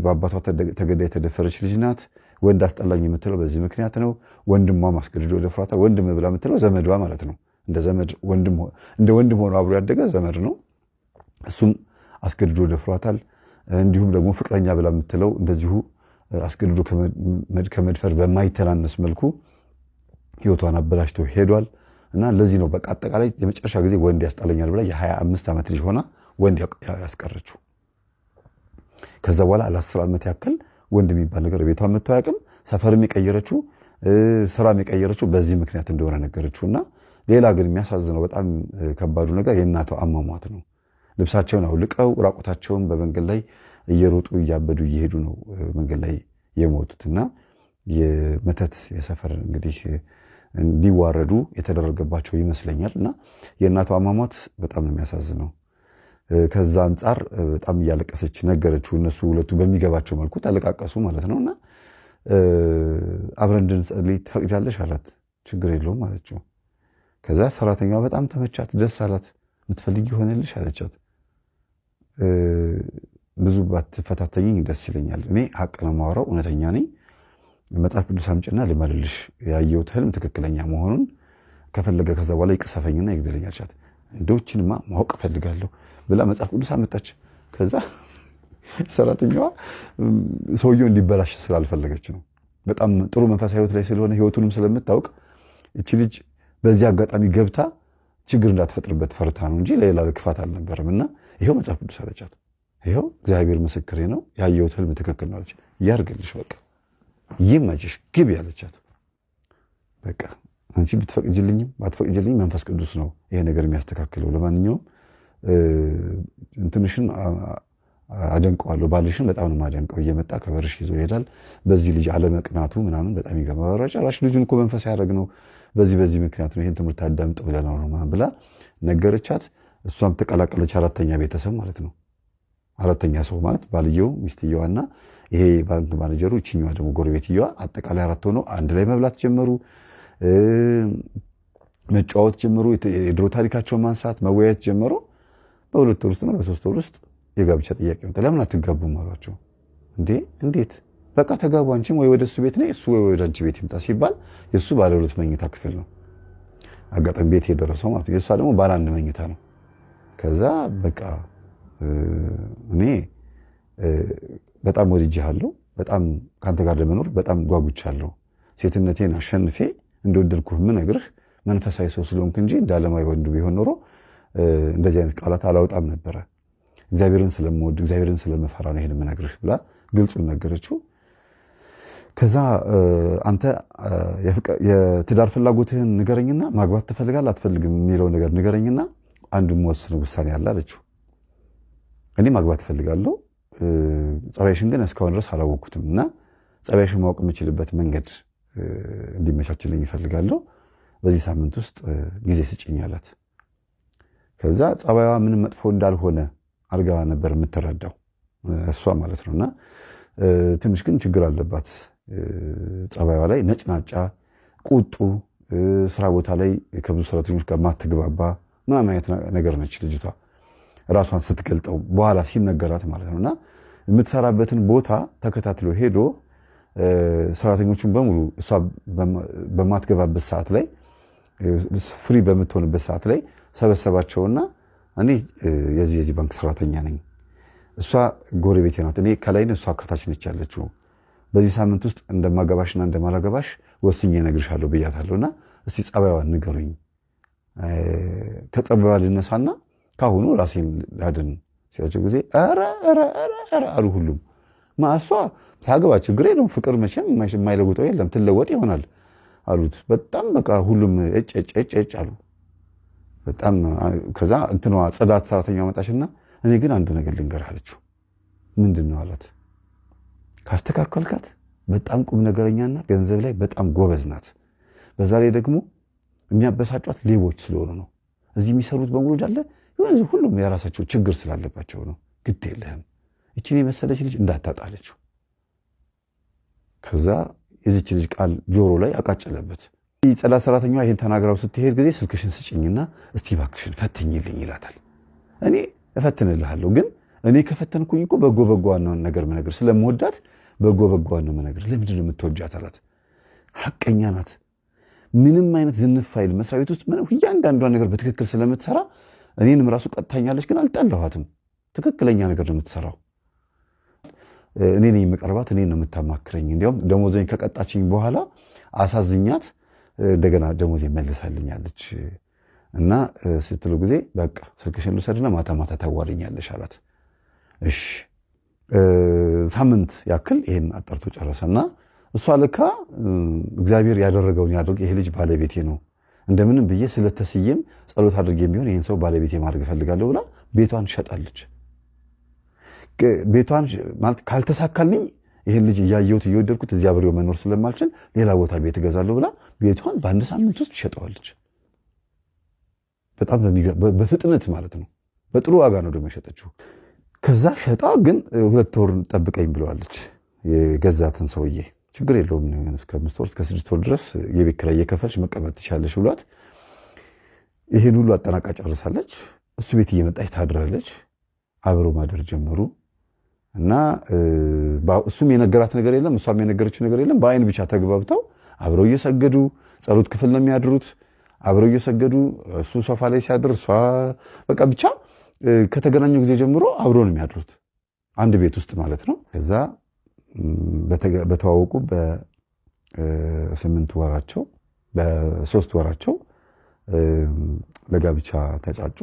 በአባቷ ተገዳ የተደፈረች ልጅ ናት። ወንድ አስጠላኝ የምትለው በዚህ ምክንያት ነው። ወንድሟ አስገድዶ ደፍሯታል። ወንድም ብላ የምትለው ዘመድዋ ማለት ነው። እንደ ወንድም ሆኖ አብሮ ያደገ ዘመድ ነው። እሱም አስገድዶ ደፍሯታል። እንዲሁም ደግሞ ፍቅረኛ ብላ የምትለው እንደዚሁ አስገድዶ ከመድፈር በማይተናነስ መልኩ ህይወቷን አበላሽቶ ሄዷል። እና ለዚህ ነው በቃ አጠቃላይ የመጨረሻ ጊዜ ወንድ ያስጣለኛል ብላ የ25 ዓመት ልጅ ሆና ወንድ ያስቀረችው። ከዛ በኋላ ለ10 ዓመት ያክል ወንድ የሚባል ነገር ቤቷን መጥቶ አያውቅም። ሰፈርም የቀየረችው ስራም የቀየረችው በዚህ ምክንያት እንደሆነ ነገረችውና ሌላ ግን የሚያሳዝነው በጣም ከባዱ ነገር የእናቷ አሟሟት ነው። ልብሳቸውን አውልቀው ራቁታቸውን በመንገድ ላይ እየሮጡ እያበዱ እየሄዱ ነው መንገድ ላይ የሞቱትና የመተት የሰፈር እንግዲህ እንዲዋረዱ የተደረገባቸው ይመስለኛል። እና የእናቷ አሟሟት በጣም ነው የሚያሳዝነው። ከዛ አንጻር በጣም እያለቀሰች ነገረችው። እነሱ ሁለቱ በሚገባቸው መልኩ ተለቃቀሱ ማለት ነውና አብረን እንድንጸልይ ትፈቅጃለሽ አላት። ችግር የለውም አለችው። ከዛ ሰራተኛዋ በጣም ተመቻት፣ ደስ አላት። የምትፈልጊ ይሆንልሽ አለቻት። ብዙ ባትፈታተኝ ደስ ይለኛል። እኔ ሀቅ ነው የማወራው፣ እውነተኛ ነኝ። መጽሐፍ ቅዱስ አምጪና ልመልልሽ፣ ያየሁት ህልም ትክክለኛ መሆኑን ከፈለገ ከዛ በኋላ ይቅሰፈኝና ይግደለኝ አልቻት። እንደውችንማ ማወቅ እፈልጋለሁ ብላ መጽሐፍ ቅዱስ አመጣች። ከዛ ሰራተኛዋ ሰውየው እንዲበላሽ ስላልፈለገች ነው። በጣም ጥሩ መንፈሳዊ ህይወት ላይ ስለሆነ ህይወቱንም ስለምታውቅ እቺ ልጅ በዚህ አጋጣሚ ገብታ ችግር እንዳትፈጥርበት ፈርታ ነው እንጂ ሌላ ክፋት አልነበረም። እና ይሄው መጽሐፍ ቅዱስ አለቻት። ይሄው እግዚአብሔር ምስክሬ ነው፣ ያየሁት ህልም ትክክል ነው አለች። ያርግልሽ፣ በቃ ይመችሽ፣ ግቢ አለቻት። በቃ አንቺ ብትፈቅጅልኝም ባትፈቅጅልኝም መንፈስ ቅዱስ ነው ይሄ ነገር የሚያስተካክለው። ለማንኛውም እንትንሽን አደንቀዋለሁ፣ ባልሽን በጣም ነው የማደንቀው። እየመጣ ከበርሽ ይዞ ይሄዳል። በዚህ ልጅ አለመቅናቱ ምናምን በጣም ይገርማል። ጭራሽ ልጁን እኮ መንፈስ ያደረግ ነው በዚህ ምክንያት ነው ይሄን ትምህርት አዳምጥ ብለናል ነው ብላ ነገረቻት። እሷም ተቀላቀለች። አራተኛ ቤተሰብ ማለት ነው። አራተኛ ሰው ማለት ባልየው፣ ሚስትየዋና ይሄ ባንክ ማኔጀሩ፣ እቺኛዋ ደግሞ ጎረቤትየዋ፣ አጠቃላይ አራት ሆነው አንድ ላይ መብላት ጀመሩ፣ መጫወት ጀመሩ፣ የድሮ ታሪካቸውን ማንሳት መወያየት ጀመሩ። በ2 ወር ውስጥ ነው በ3 ወር ውስጥ የጋብቻ ጥያቄ መጣ። ለምን አትጋቡም አሏቸው። እንዴት በቃ ተጋቡ፣ አንቺም ወይ ወደ እሱ ቤት ነይ፣ እሱ ወይ ወደ አንቺ ቤት ይምጣ ሲባል የእሱ ባለ 2 መኝታ ክፍል ነው አጋጣሚ ቤት የደረሰው ማለት ነው። የእሷ ደግሞ ባለ 1 መኝታ ነው። ከዛ በቃ እኔ በጣም ወድጄሃለሁ፣ በጣም ካንተ ጋር ለመኖር በጣም ጓጉቻለሁ፣ ሴትነቴን አሸንፌ እንደወደድኩህ የምነግርህ መንፈሳዊ ሰው ስለሆንክ እንጂ እንደ ዓለማዊ ወንድ ቢሆን ኖሮ እንደዚህ አይነት ቃላት አላወጣም ነበረ። እግዚአብሔርን ስለምወድ እግዚአብሔርን ስለምፈራ ነው ይሄን የምነግርህ ብላ ግልጹን ነገረችው። ከዛ አንተ የትዳር ፍላጎትህን ንገረኝና ማግባት ትፈልጋለህ አትፈልግም የሚለው ነገር ንገረኝና አንድ የምወስን ውሳኔ አለ አለችው። እኔ ማግባት እፈልጋለሁ፣ ጸባይሽን ግን እስካሁን ድረስ አላወቅኩትም እና ጸባይሽን ማወቅ የምችልበት መንገድ እንዲመቻችልኝ ይፈልጋለሁ። በዚህ ሳምንት ውስጥ ጊዜ ስጭኝ አላት። ከዛ ጸባይዋ ምንም መጥፎ እንዳልሆነ አድርጋ ነበር የምትረዳው እሷ ማለት ነውና ትንሽ ግን ችግር አለባት። ጸባይዋ ላይ ነጭናጫ፣ ቁጡ፣ ስራ ቦታ ላይ ከብዙ ሰራተኞች ጋር ማትግባባ ምናምን አይነት ነገር ነች ልጅቷ ራሷን ስትገልጠው በኋላ ሲነገራት ማለት ነውና የምትሰራበትን ቦታ ተከታትሎ ሄዶ ሰራተኞቹን በሙሉ እሷ በማትገባበት ሰዓት ላይ ፍሪ በምትሆንበት ሰዓት ላይ ሰበሰባቸውና እኔ የዚህ ባንክ ሰራተኛ ነኝ፣ እሷ ጎረቤቴ ናት፣ እኔ ከላይ ነኝ፣ እሷ ከታች ነች ያለችው፣ በዚህ ሳምንት ውስጥ እንደማገባሽና እንደማላገባሽ ወስኜ እነግርሻለሁ ብያታለሁና እስቲ ጸባይዋን ንገሩኝ፣ ከጸባይዋ ልነሳና ካሁኑ ራሴን ላድን ሲያቸው ጊዜ ኧረ አሉ ሁሉም። እሷ ሳገባ ችግር የለውም ፍቅር መቼም የማይለውጠው የለም ትለወጥ ይሆናል አሉት። በጣም በቃ ሁሉም እጭ አሉ በጣም። ከዛ እንትኗ ጽዳት ሰራተኛዋ መጣችና እኔ ግን አንድ ነገር ልንገርህ አለችው። ምንድን ነው አላት። ካስተካከልካት በጣም ቁም ነገረኛና ገንዘብ ላይ በጣም ጎበዝ ናት። በዛ ላይ ደግሞ የሚያበሳጯት ሌቦች ስለሆኑ ነው። እዚህ የሚሰሩት በሙሉ እንዳለ ሁሉም የራሳቸው ችግር ስላለባቸው ነው። ግድ የለህም እቺን የመሰለች ልጅ እንዳታጣለችው። ከዛ የዚች ልጅ ቃል ጆሮ ላይ አቃጨለበት። ጽዳት ሰራተኛዋ ይሄን ተናግራው ስትሄድ ጊዜ ስልክሽን ስጭኝና እስቲ እባክሽን ፈትኝልኝ ይላታል። እኔ እፈትንልሃለሁ ግን እኔ ከፈተንኩኝ እኮ በጎ ዋናውን ነገር መነግር ስለምወዳት በጎ ዋናው መነግር። ለምንድን ነው የምትወጃት አላት። ሐቀኛ ናት። ምንም አይነት ዝንፍ ፋይል መስሪያ ቤት ውስጥ እያንዳንዷን ነገር በትክክል ስለምትሰራ እኔንም ራሱ ቀጥታኛለች፣ ግን አልጠላኋትም። ትክክለኛ ነገር ነው የምትሰራው። እኔ ነኝ የምቀርባት፣ እኔ ነው የምታማክረኝ። እንዲያውም ደሞዜን ከቀጣችኝ በኋላ አሳዝኛት እንደገና ደሞዜን መልሳልኛለች እና ስትሉ ጊዜ በቃ ስልክሽን ልውሰድና ማታ ታዋሪኛለሽ አላት። እሺ ሳምንት ያክል ይሄን አጣርቶ ጨረሰና እሷ ልካ እግዚአብሔር ያደረገውን ያድርግ፣ ይሄ ልጅ ባለቤቴ ነው፣ እንደምንም ብዬ ስለተስየም ጸሎት አድርጌ ቢሆን ይሄን ሰው ባለቤቴ ማድረግ እፈልጋለሁ ብላ ቤቷን ሸጣለች። ቤቷን ማለት ካልተሳካልኝ ይሄን ልጅ እያየሁት እየወደድኩት እዚያ አብሬው መኖር ስለማልችል ሌላ ቦታ ቤት እገዛለሁ ብላ ቤቷን በአንድ ሳምንት ውስጥ ሸጠዋለች። በጣም በፍጥነት ማለት ነው። በጥሩ ዋጋ ነው ደግሞ የሸጠችው። ከዛ ሸጣ ግን 2 ወር ጠብቀኝ ብለዋለች የገዛትን ሰውዬ። ችግር የለውም እስከ 5 ወር እስከ 6 ወር ድረስ የቤት ኪራይ እየከፈልሽ መቀመጥ ትችላለሽ ብሏት ይሄን ሁሉ አጠናቃ ጨርሳለች። እሱ ቤት እየመጣች ታድራለች። አብረው ማደር ጀመሩ እና እሱም የነገራት ነገር የለም፣ እሷም የነገረችው ነገር የለም። በአይን ብቻ ተግባብተው አብረው እየሰገዱ ጸሎት ክፍል ነው የሚያድሩት። አብረው እየሰገዱ እሱ ሶፋ ላይ ሲያድር እሷ በቃ ብቻ ከተገናኙ ጊዜ ጀምሮ አብረው ነው የሚያድሩት አንድ ቤት ውስጥ ማለት ነው። ከዛ በተዋወቁ በ8 ወራቸው በ3 ወራቸው ለጋብቻ ተጫጩ።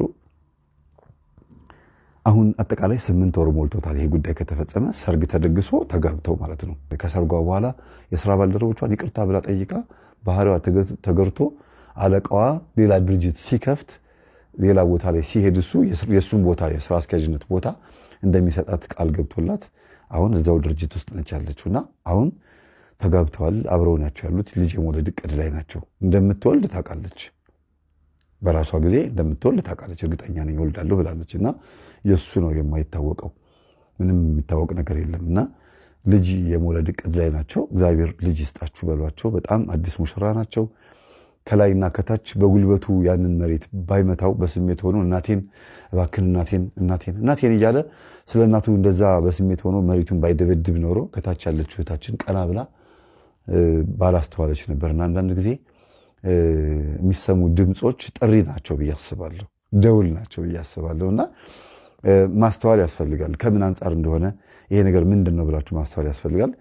አሁን አጠቃላይ 8 ወር ሞልቶታል ይሄ ጉዳይ ከተፈጸመ። ሰርግ ተደግሶ ተጋብተው ማለት ነው። ከሰርጓ በኋላ የሥራ ባልደረቦቿን ይቅርታ ብላ ጠይቃ ባህሪዋ ተገርቶ አለቃዋ ሌላ ድርጅት ሲከፍት ሌላ ቦታ ላይ ሲሄድ እሱ የሱን ቦታ የሥራ አስኪያጅነት ቦታ እንደሚሰጣት ቃል ገብቶላት አሁን እዛው ድርጅት ውስጥ ነች ያለችውና አሁን ተጋብተዋል። አብረው ናቸው ያሉት። ልጅ የመውለድ ዕቅድ ላይ ናቸው። እንደምትወልድ ታውቃለች። በራሷ ጊዜ እንደምትወልድ ታውቃለች። እርግጠኛ ነኝ እወልዳለሁ ብላለችና የሱ ነው የማይታወቀው። ምንም የሚታወቅ ነገር የለምና ልጅ የመውለድ ዕቅድ ላይ ናቸው። እግዚአብሔር ልጅ ይስጣችሁ በሏቸው። በጣም አዲስ ሙሽራ ናቸው። ከላይና ከታች በጉልበቱ ያንን መሬት ባይመታው በስሜት ሆኖ እናቴን እባክን እናቴን እያለ ስለ እናቱ እንደዛ በስሜት ሆኖ መሬቱን ባይደበድብ ኖሮ ከታች ያለችው እህታችን ቀና ብላ ባላስተዋለች ነበርና አንዳንድ ጊዜ የሚሰሙ ድምጾች ጥሪ ናቸው ብዬ አስባለሁ፣ ደውል ናቸው ብዬ አስባለሁና ማስተዋል ያስፈልጋል። ከምን አንጻር እንደሆነ ይሄ ነገር ምንድን ነው ብላችሁ ማስተዋል ያስፈልጋል።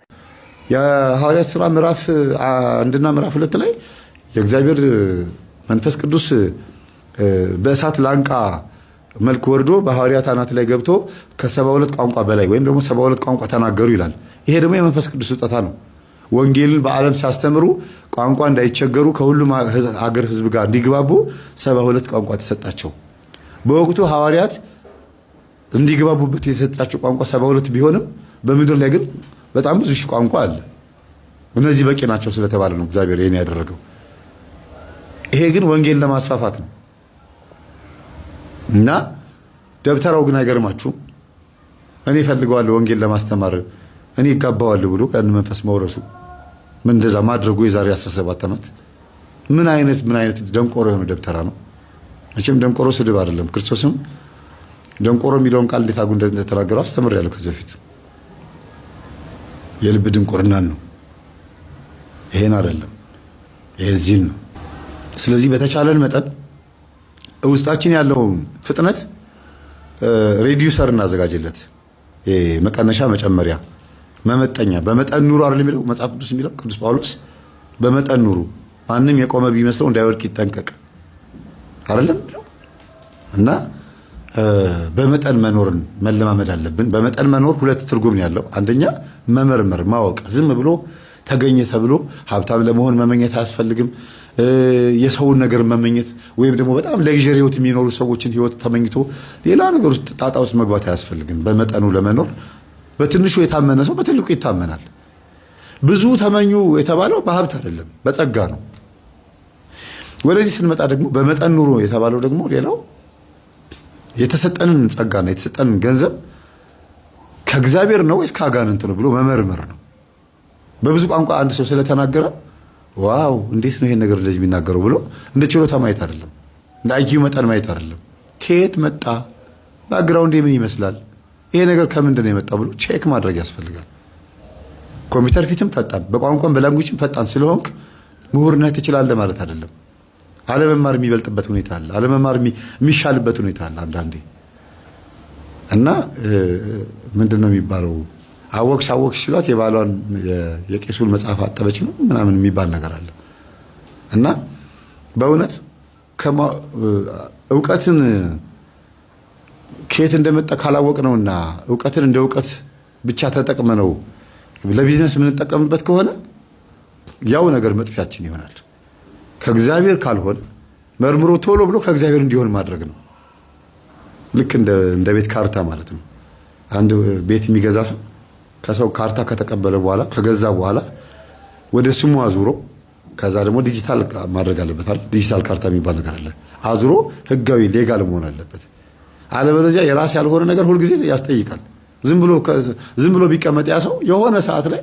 የሐዋርያት ሥራ ምዕራፍ 1 እና ምዕራፍ 2 ላይ የእግዚአብሔር መንፈስ ቅዱስ በእሳት ላንቃ መልክ ወርዶ በሐዋርያት አናት ላይ ገብቶ ከ72 ቋንቋ በላይ ወይም ደግሞ 72 ቋንቋ ተናገሩ ይላል። ይሄ ደግሞ የመንፈስ ቅዱስ ስጦታ ነው። ወንጌልን በዓለም ሲያስተምሩ ቋንቋ እንዳይቸገሩ ከሁሉም ሀገር ሕዝብ ጋር እንዲግባቡ 72 ቋንቋ ተሰጣቸው። በወቅቱ ሐዋርያት እንዲግባቡበት የተሰጣቸው ቋንቋ 72 ቢሆንም በምድር ላይ ግን በጣም ብዙ ሺህ ቋንቋ አለ። እነዚህ በቂ ናቸው ስለተባለ ነው እግዚአብሔር ይሄን ያደረገው። ይሄ ግን ወንጌልን ለማስፋፋት ነው እና ደብተራው ግን አይገርማችሁም? እኔ ፈልገዋለሁ ወንጌል ለማስተማር እኔ ይጋባዋለሁ ብሎ ያን መንፈስ መውረሱ ምን እንደዛ ማድረጉ የዛሬ 17 ዓመት ምን አይነት ደንቆሮ የሆነ ደብተራ ነው። መቼም ደንቆሮ ስድብ አይደለም። ክርስቶስም ደንቆሮ የሚለውን ቃል እንዴት አጉ እንደተናገረው አስተምሬያለሁ ከዚህ በፊት። የልብ ድንቁርናን ነው፣ ይሄን አይደለም፣ የዚህን ነው። ስለዚህ በተቻለን መጠን ውስጣችን ያለው ፍጥነት ሬዲዩሰር እናዘጋጅለት፣ መቀነሻ መጨመሪያ መመጠኛ። በመጠን ኑሩ አይደል የሚለው መጽሐፍ ቅዱስ የሚለው ቅዱስ ጳውሎስ በመጠን ኑሩ፣ ማንም የቆመ ቢመስለው እንዳይወድቅ ይጠንቀቅ አይደለም። እና በመጠን መኖርን መለማመድ አለብን። በመጠን መኖር ሁለት ትርጉም ያለው፣ አንደኛ መመርመር ማወቅ። ዝም ብሎ ተገኘ ተብሎ ሀብታም ለመሆን መመኘት አያስፈልግም። የሰውን ነገር መመኘት ወይም ደግሞ በጣም ለግዠሪ ህይወት የሚኖሩ ሰዎችን ህይወት ተመኝቶ ሌላ ነገር ውስጥ ጣጣ ውስጥ መግባት አያስፈልግም። በመጠኑ ለመኖር በትንሹ የታመነ ሰው በትልቁ ይታመናል። ብዙ ተመኙ የተባለው በሀብት አይደለም በጸጋ ነው። ወደዚህ ስንመጣ ደግሞ በመጠን ኑሮ የተባለው ደግሞ ሌላው የተሰጠንን ጸጋና የተሰጠንን ገንዘብ ከእግዚአብሔር ነው ወይስ ከአጋንንት ነው ብሎ መመርመር ነው። በብዙ ቋንቋ አንድ ሰው ስለተናገረ ዋው እንዴት ነው ይሄን ነገር እንደዚህ የሚናገረው ብሎ እንደ ችሎታ ማየት አይደለም፣ እንደ አይኪው መጠን ማየት አይደለም። ከየት መጣ፣ ባክግራውንድ ምን ይመስላል፣ ይሄ ነገር ከምንድን ነው የመጣው ብሎ ቼክ ማድረግ ያስፈልጋል። ኮምፒውተር ፊትም ፈጣን፣ በቋንቋም በላንጉጅም ፈጣን ስለሆንክ ምሁርነት ትችላለህ ማለት አይደለም። አለመማር የሚበልጥበት ሁኔታ አለ፣ አለመማር የሚሻልበት ሁኔታ አለ አንዳንዴ። እና ምንድን ነው የሚባለው አወቅሽ ሲሏት የባሏን የቄሱን መጽሐፍ አጠበች ነው ምናምን የሚባል ነገር አለ። እና በእውነት እውቀትን ከየት እንደመጣ ካላወቅ ነውና እውቀትን እንደ እውቀት ብቻ ተጠቅመነው ለቢዝነስ የምንጠቀምበት ከሆነ ያው ነገር መጥፊያችን ይሆናል። ከእግዚአብሔር ካልሆነ መርምሮ ቶሎ ብሎ ከእግዚአብሔር እንዲሆን ማድረግ ነው። ልክ እንደ ቤት ካርታ ማለት ነው። አንድ ቤት የሚገዛ ሰው ከሰው ካርታ ከተቀበለ በኋላ ከገዛ በኋላ ወደ ስሙ አዙሮ ከዛ ደግሞ ዲጂታል ማድረግ አለበት። ዲጂታል ካርታ የሚባል ነገር አለ። አዙሮ ህጋዊ ሌጋል መሆን አለበት። አለበለዚያ የራስ ያልሆነ ነገር ሁልጊዜ ያስጠይቃል። ዝም ብሎ ቢቀመጥ ያ ሰው የሆነ ሰዓት ላይ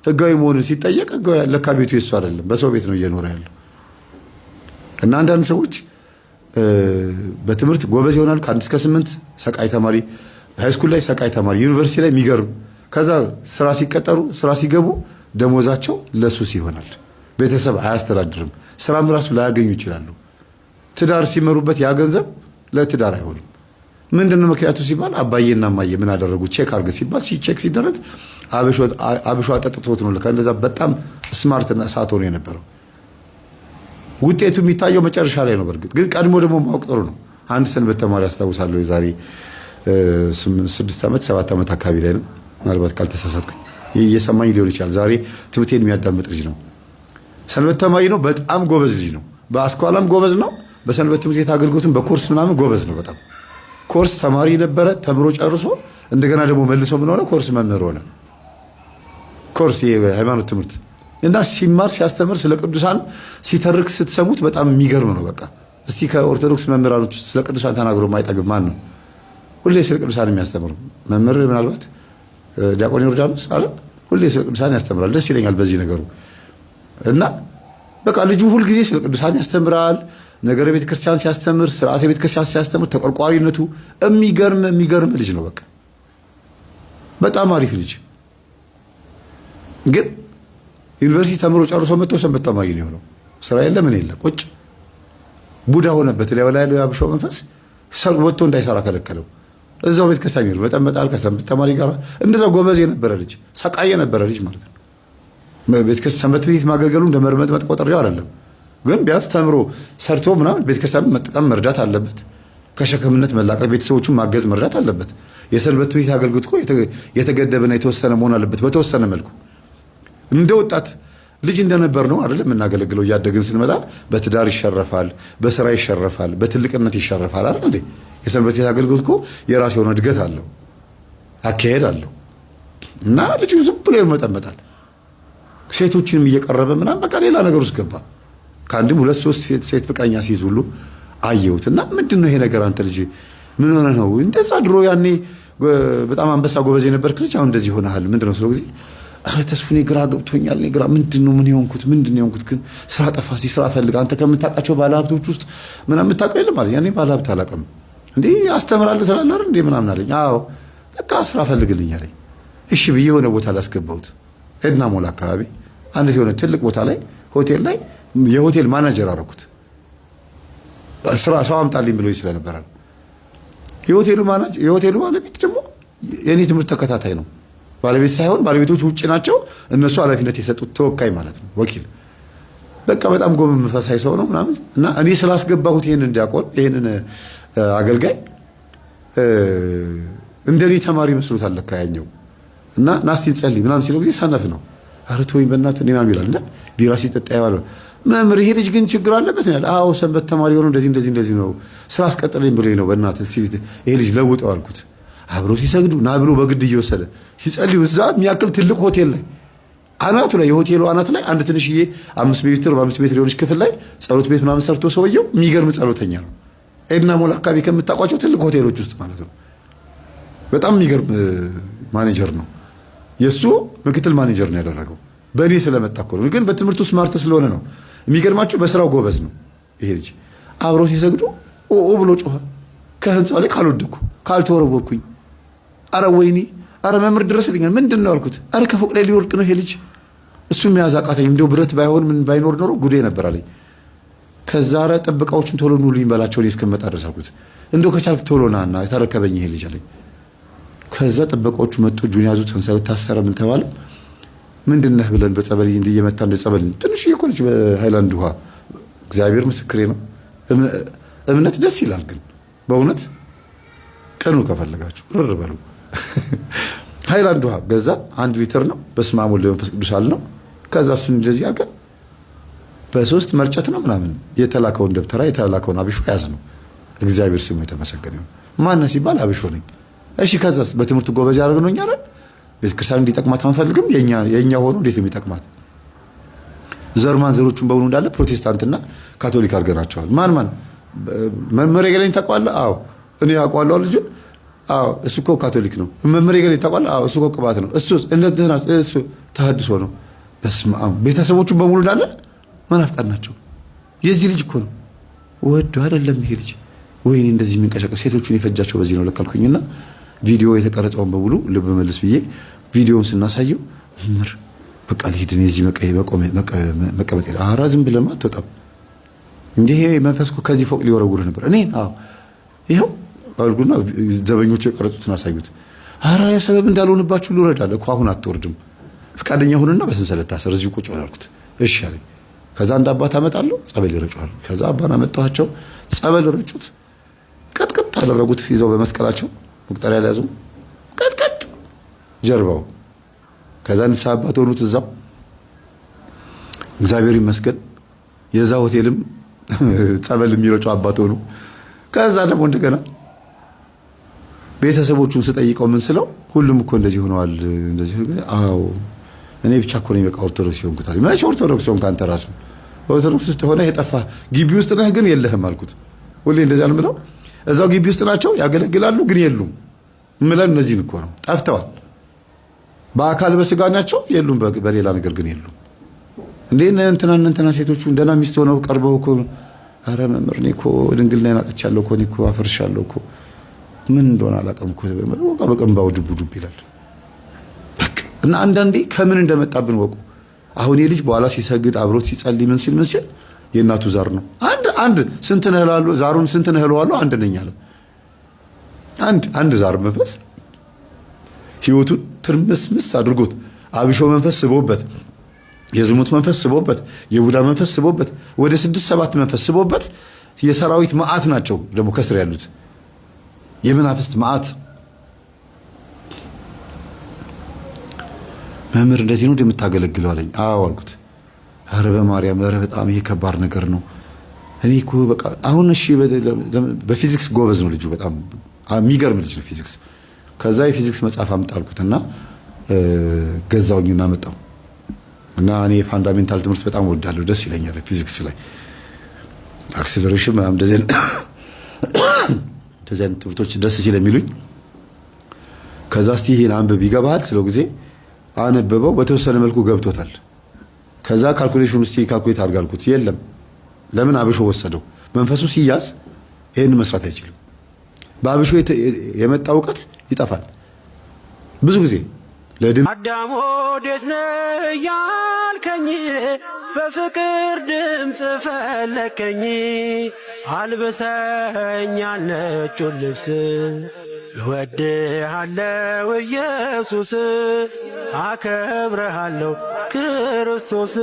ህጋዊ መሆኑን ሲጠየቅ ህጋዊ ለካ ቤቱ የሱ አይደለም፣ በሰው ቤት ነው እየኖረ ያለው። እና አንዳንድ ሰዎች በትምህርት ጎበዝ ይሆናሉ። ከ1 እስከ 8 ሰቃይ ተማሪ፣ ሃይስኩል ላይ ሰቃይ ተማሪ፣ ዩኒቨርሲቲ ላይ የሚገርም፣ ከዛ ስራ ሲቀጠሩ ስራ ሲገቡ ደሞዛቸው ለሱስ ይሆናል። ቤተሰብ አያስተዳድርም። ስራም ራሱ ላያገኙ ይችላሉ። ትዳር ሲመሩበት ያ ገንዘብ ለትዳር አይሆንም። ምንድነው ምክንያቱ ሲባል አባዬና እማዬ ምን አደረጉ ቼክ አድርግ ሲባል ቼክ ሲደረግ አብሾ አጠጥቶት ነው። ከእንደዛ በጣም ስማርትና እሳት ሆኖ የነበረው ውጤቱ የሚታየው መጨረሻ ላይ ነው። በእርግጥ ግን ቀድሞ ደግሞ ማወቅ ጥሩ ነው። አንድ ሰንበት ተማሪ አስታውሳለሁ የዛሬ 6 ዓመት 7 ዓመት አካባቢ ላይ ነው ምናልባት ካልተሳሳትኩኝ፣ እየሰማኝ ሊሆን ይችላል። ዛሬ ትምህርቴን የሚያዳምጥ ልጅ ነው። ሰንበት ተማሪ ነው። በጣም ጎበዝ ልጅ ነው። በአስኳላም ጎበዝ ነው። በሰንበት ትምህርት ቤት አገልግሎትም በኮርስ ምናምን ጎበዝ ነው። በጣም ኮርስ ተማሪ ነበረ። ተምሮ ጨርሶ እንደገና ደግሞ መልሶ ምን ሆነ? ኮርስ መምህር ሆነ። ኮርስ የሃይማኖት ትምህርት እና ሲማር ሲያስተምር ስለ ቅዱሳን ሲተርክ ስትሰሙት በጣም የሚገርም ነው። በቃ እስቲ ከኦርቶዶክስ መምህራኖች ውስጥ ስለ ቅዱሳን ተናግሮ የማይጠግብ ማን ነው? ሁሌ ስለ ቅዱሳን የሚያስተምሩ መምህር ምናልባት ዲያቆን ዮርዳኖስ አይደል? ሁሌ ስለ ቅዱሳን ያስተምራል። ደስ ይለኛል በዚህ ነገሩ። እና በቃ ልጁ ሁል ጊዜ ስለ ቅዱሳን ያስተምራል። ነገረ ቤተ ክርስቲያን ሲያስተምር፣ ስርዓተ ቤተ ክርስቲያን ሲያስተምር ተቆርቋሪነቱ የሚገርም ልጅ ነው። በቃ በጣም አሪፍ ልጅ። ግን ዩኒቨርሲቲ ተምሮ ጨርሶ መጥቶ ሰንበት ተማሪ ነው የሆነው። ስራ የለ ምን የለ ቁጭ ቡዳ ሆነበት። ላይ ያለው ያብሾ መንፈስ ወጥቶ እንዳይሰራ ከለከለው። እዛው ቤተ ክርስቲያን ይሩ መጠመጣል ከሰንበት ተማሪ ጋር እንደዛው ጎበዝ የነበረ ልጅ ሰቃይ የነበረ ልጅ ማለት ነው። ቤተ ክርስቲያን ሰንበት ቤት ማገልገሉ እንደ መርመጥመጥ ቆጥሬው አይደለም። ግን ቢያንስ ተምሮ ሰርቶ ምናምን ቤተ ክርስቲያን መጠቀም መርዳት አለበት። ከሸክምነት መላቀቅ፣ ቤተሰቦቹን ማገዝ መርዳት አለበት። የሰንበት ቤት አገልግሎት እኮ የተገደበና የተወሰነ መሆን አለበት። በተወሰነ መልኩ እንደ ወጣት ልጅ እንደነበር ነው አይደለም የምናገለግለው። እያደግን ስንመጣ በትዳር ይሸረፋል፣ በስራ ይሸረፋል፣ በትልቅነት ይሸረፋል አይደል እንዴ? የሰንበት ቤት አገልግሎት እኮ የራሱ የሆነ እድገት አለው፣ አካሄድ አለው። እና ልጁ ዝም ብሎ ይመጠመጣል። ሴቶችንም እየቀረበ ምናምን በቃ ሌላ ነገር ውስጥ ገባ። ከአንድም 2 3 ሴት ፍቅረኛ ሲይዝ ሁሉ አየሁት። እና ምንድን ነው ይሄ ነገር አንተ ልጅ ምን ሆነ ነው እንደዛ? ድሮ ያኔ በጣም አንበሳ ጎበዝ የነበርክ ልጅ አሁን እንደዚህ ሆነሃል ምንድነው ስለው ጊዜ አረ ተስፉ እኔ ግራ ገብቶኛል። እኔ ግራ ምንድነው ምን የሆንኩት ግን ስራ ጠፋ። ስራ ፈልግ አንተ ከምታውቃቸው ባለሀብቶች ውስጥ ምናምን የምታውቀው የለም አለኝ። ያኔ ባለሀብት አላውቅም እንዴ አስተምራለሁ ትላለህ አይደል እንዴ ምናምን አለኝ። አዎ በቃ ስራ ፈልግልኝ አለኝ። እሺ ብዬ የሆነ ቦታ ላስገባሁት ኤድና ሞል አካባቢ አንድ የሆነ ትልቅ ቦታ ላይ ሆቴል ላይ የሆቴል ማናጀር አደረኩት። ስራ ሰው አምጣልኝ ብሎ ስለነበረ የሆቴሉ ባለቤት ደግሞ የኔ ትምህርት ተከታታይ ነው። ባለቤት ሳይሆን ባለቤቶች ውጭ ናቸው። እነሱ ኃላፊነት የሰጡት ተወካይ ማለት ነው፣ ወኪል። በቃ በጣም ጎበዝ መንፈሳዊ ሰው ነው ምናምን እና እኔ ስላስገባሁት ይሄንን ዲያቆን ይሄንን አገልጋይ እንደኔ ተማሪ መስሎታል ለካ ያኛው እና ናስቲ ጸልይ ምናምን ሲለው ጊዜ ሰነፍ ነው። ኧረ ተወኝ በእናትህ እኔ ማን ይላል እና ቢራ ሲጠጣ ያዋል መምህር ይሄ ልጅ ግን ችግር አለበት ነው ያለ። አዎ ሰንበት ተማሪ ሆኖ እንደዚህ ነው ስራ አስቀጥለኝ ብሎኝ ነው በእናትህ ይሄ ልጅ ለውጠው አልኩት። አብሮ ሲሰግዱ ና ብሎ በግድ እየወሰደ ሲጸልዩ እዛ የሚያክል ትልቅ ሆቴል ላይ አናቱ ላይ የሆቴሉ አናት ላይ አንድ ትንሽዬ 5 ሜትር በ5 ሜትር የሆነች ክፍል ላይ ጸሎት ቤት ምናምን ሰርቶ ሰውየው የሚገርም ጸሎተኛ ነው። ኤድና ሞል አካባቢ ከምታውቋቸው ትልቅ ሆቴሎች ውስጥ ማለት ነው። በጣም የሚገርም ማኔጀር ነው። የሱ ምክትል ማኔጀር ነው ያደረገው። በእኔ ስለመጣ እኮ ነው። ግን በትምህርቱ ስማርት ስለሆነ ነው። የሚገርማችሁ በስራው ጎበዝ ነው ይሄ ልጅ። አብሮ ሲሰግዱ ኦ ብሎ ጮኸ። ከህንፃው ላይ ካልወደኩ ካልተወረወርኩኝ አረ ወይኔ አረ መምህር ድረስልኛል ምንድን ነው አልኩት። አረ ከፎቅ ላይ ሊወርቅ ነው ይሄ ልጅ። እሱ የሚያዝ አቃተኝ። እንደው ብረት ባይሆን ምን ባይኖር ኖሮ ጉዴ ነበር አለኝ። ከዛ አረ ጥበቃዎችን ቶሎ ኑልኝ በላቸው እኔ እስከመጣ ድረስ አልኩት። እንደው ከቻልክ ቶሎ ናና የተረከበኝ ይሄ ልጅ አለኝ። ከዛ ጥበቃዎቹ መጡ። እጁን ያዙት። ሰንሰለት ታሰረ። ምን ተባለ? ምንድነህ ብለን በጸበል እየመታ እንደ ጸበል ትንሽ እየቆነች በሃይላንድ ውሃ እግዚአብሔር ምስክሬ ነው። እምነት ደስ ይላል ግን በእውነት ቀኑ ከፈለጋችሁ ርር በሉ። ሃይላንድ ውሃ ገዛ 1 ሊትር ነው። በስመ አብ ወወልድ ወመንፈስ ቅዱስ አለ ነው። ከዛ እሱን እንደዚህ አድርገን በ3 መርጨት ነው ምናምን የተላከውን ደብተራ የተላከውን አብሾ ያዝ ነው። እግዚአብሔር ስሙ የተመሰገነ ይሁን። ማነው ሲባል አብሾ ነኝ። እሺ ከዛስ በትምህርቱ ጎበዝ ያደረግነው እኛ ነን። ቤተክርስቲያን እንዲጠቅማት አንፈልግም። የኛ ሆኖ እንዴት ነው የሚጠቅማት? ዘርማን ዘሮቹን በሙሉ እንዳለ ፕሮቴስታንትና ካቶሊክ አድርገናቸዋል። ማን መምህር ገለኝ ታውቀዋለህ? አዎ እኔ አውቀዋለሁ ልጁን። አዎ እሱ እኮ ካቶሊክ ነው። መምህር ገለኝ ታውቀዋለህ? አዎ እሱ እኮ ቅባት ነው። እሱ ተሐድሶ ነው። በስመ አብ ቤተሰቦቹን በሙሉ እንዳለ መናፍቃን ናቸው። የዚህ ልጅ እኮ ነው ወዶ አይደለም ይሄ ልጅ። ወይኔ እንደዚህ የሚንቀሸቀሽ ሴቶቹን የፈጃቸው በዚህ ነው ለካልኩኝና ቪዲዮ የተቀረጸውን በሙሉ ልብ መልስ ብዬ ቪዲዮውን ስናሳየው መምህር በቃ ልሂድ እኔ እዚህ መቀመጥ ይላል። ኧረ ዝም ብለማ አትወጣም እንዴ መንፈስ እኮ ከዚህ ፎቅ ሊወረውርህ ነበር። እኔ አዎ ይኸው አልኩና ዘበኞቹ የቀረጹትን አሳዩት። ኧረ ሰበብ እንዳልሆንባችሁ ልውረዳለሁ እኮ አሁን አትወርድም፣ ፈቃደኛ ሁንና በሰንሰለት ታሰር እዚሁ ቁጭ በል አልኩት። እሺ አለኝ። ከዛ አንድ አባት አመጣለሁ ጸበል ይረጩሃል። ከዛ አባን አመጣኋቸው። ጸበል ረጩት። ቀጥቀጥ አደረጉት ይዘው በመስቀላቸው መቁጠሪያ ላይ ያዙ። ቀጥቀጥ ጀርባው። ከዛ ንስሐ አባት ሆኑት እዛው። እግዚአብሔር ይመስገን የዛ ሆቴልም ጸበል የሚረጩ አባት ሆኑ። ከዛ ደግሞ እንደገና ቤተሰቦቹን ስጠይቀው ምን ስለው ሁሉም እኮ እንደዚህ ሆነዋል። እንደዚህ አዎ እኔ ብቻ እኮ ነኝ በቃ ኦርቶዶክስ ሆንኩት አለኝ። መቼ ኦርቶዶክስ ሆንክ አንተ ራስህ? ኦርቶዶክስ ውስጥ ሆነ የጠፋ ግቢ ውስጥ ነህ ግን የለህም አልኩት። ሁሌ እንደዛ ነው የምለው። እዛው ግቢ ውስጥ ናቸው ያገለግላሉ ግን የሉም ምለን እነዚህን እኮ ነው ጠፍተዋል። በአካል በስጋ ናቸው የሉም፣ በሌላ ነገር ግን የሉም። እንዴ እንትና ሴቶቹ እንደና ሚስት ሆነው ቀርበው እኮ አረ መምህር እኔ እኮ ድንግልናዬን አጥቻለሁ እኮ እኔ እኮ አፈርሻለሁ እኮ ምን እንደሆነ አላውቅም እኮ በቀንባው ዱብ ይላል። በቃ እና አንዳንዴ ከምን እንደመጣብን ወቁ። አሁን የልጅ በኋላ ሲሰግድ አብሮት ሲጸልይ ምን ሲል የእናቱ ዛር ነው። አንድ ስንት ነህ እላለሁ ዛሩን ስንት ነህ እለዋለሁ አንድ ነኝ አለ። አንድ ዛር መንፈስ ህይወቱን ትርምስምስ አድርጎት አብሾ መንፈስ ስቦበት፣ የዝሙት መንፈስ ስቦበት፣ የቡዳ መንፈስ ስቦበት፣ ወደ 6-7 መንፈስ ስቦበት የሰራዊት መዓት ናቸው ደግሞ ከስር ያሉት የመናፍስት መዓት። መምህር እንደዚህ ነው እንደምታገለግለው አለኝ። አዎ አልኩት። ኧረ በማርያም ኧረ በጣም ይሄ ከባድ ነገር ነው። እኔ እኮ በቃ አሁን እሺ በፊዚክስ ጎበዝ ነው ልጁ፣ በጣም የሚገርም ልጅ ነው ፊዚክስ። ከዛ የፊዚክስ መጽሐፍ አምጣልኩትና ገዛውኝና መጣው እና እኔ ፋንዳሜንታል ትምህርት በጣም ወዳለሁ፣ ደስ ይለኛል ፊዚክስ ላይ አክሰለሬሽን ምናምን እንደዚህ እንደዚህ አይነት ትምህርቶች ደስ ስለሚሉኝ ከዛ እስቲ ይሄን አንብብ ይገባሃል ስለው ጊዜ አነበበው። በተወሰነ መልኩ ገብቶታል። ከዛ ካልኩሌሽን እስቲ ካልኩሌት አድርጋልኩት የለም። ለምን አብሾ ወሰደው። መንፈሱ ሲያዝ ይሄን መስራት አይችልም። በአብሾ የመጣ እውቀት ይጠፋል ብዙ ጊዜ አዳም ወዴት ነህ ያልከኝ በፍቅር ድምፅ ፈለከኝ አልብሰኝ ነጩን ልብስ እወድሃለሁ ኢየሱስ አከብረሃለሁ ክርስቶስ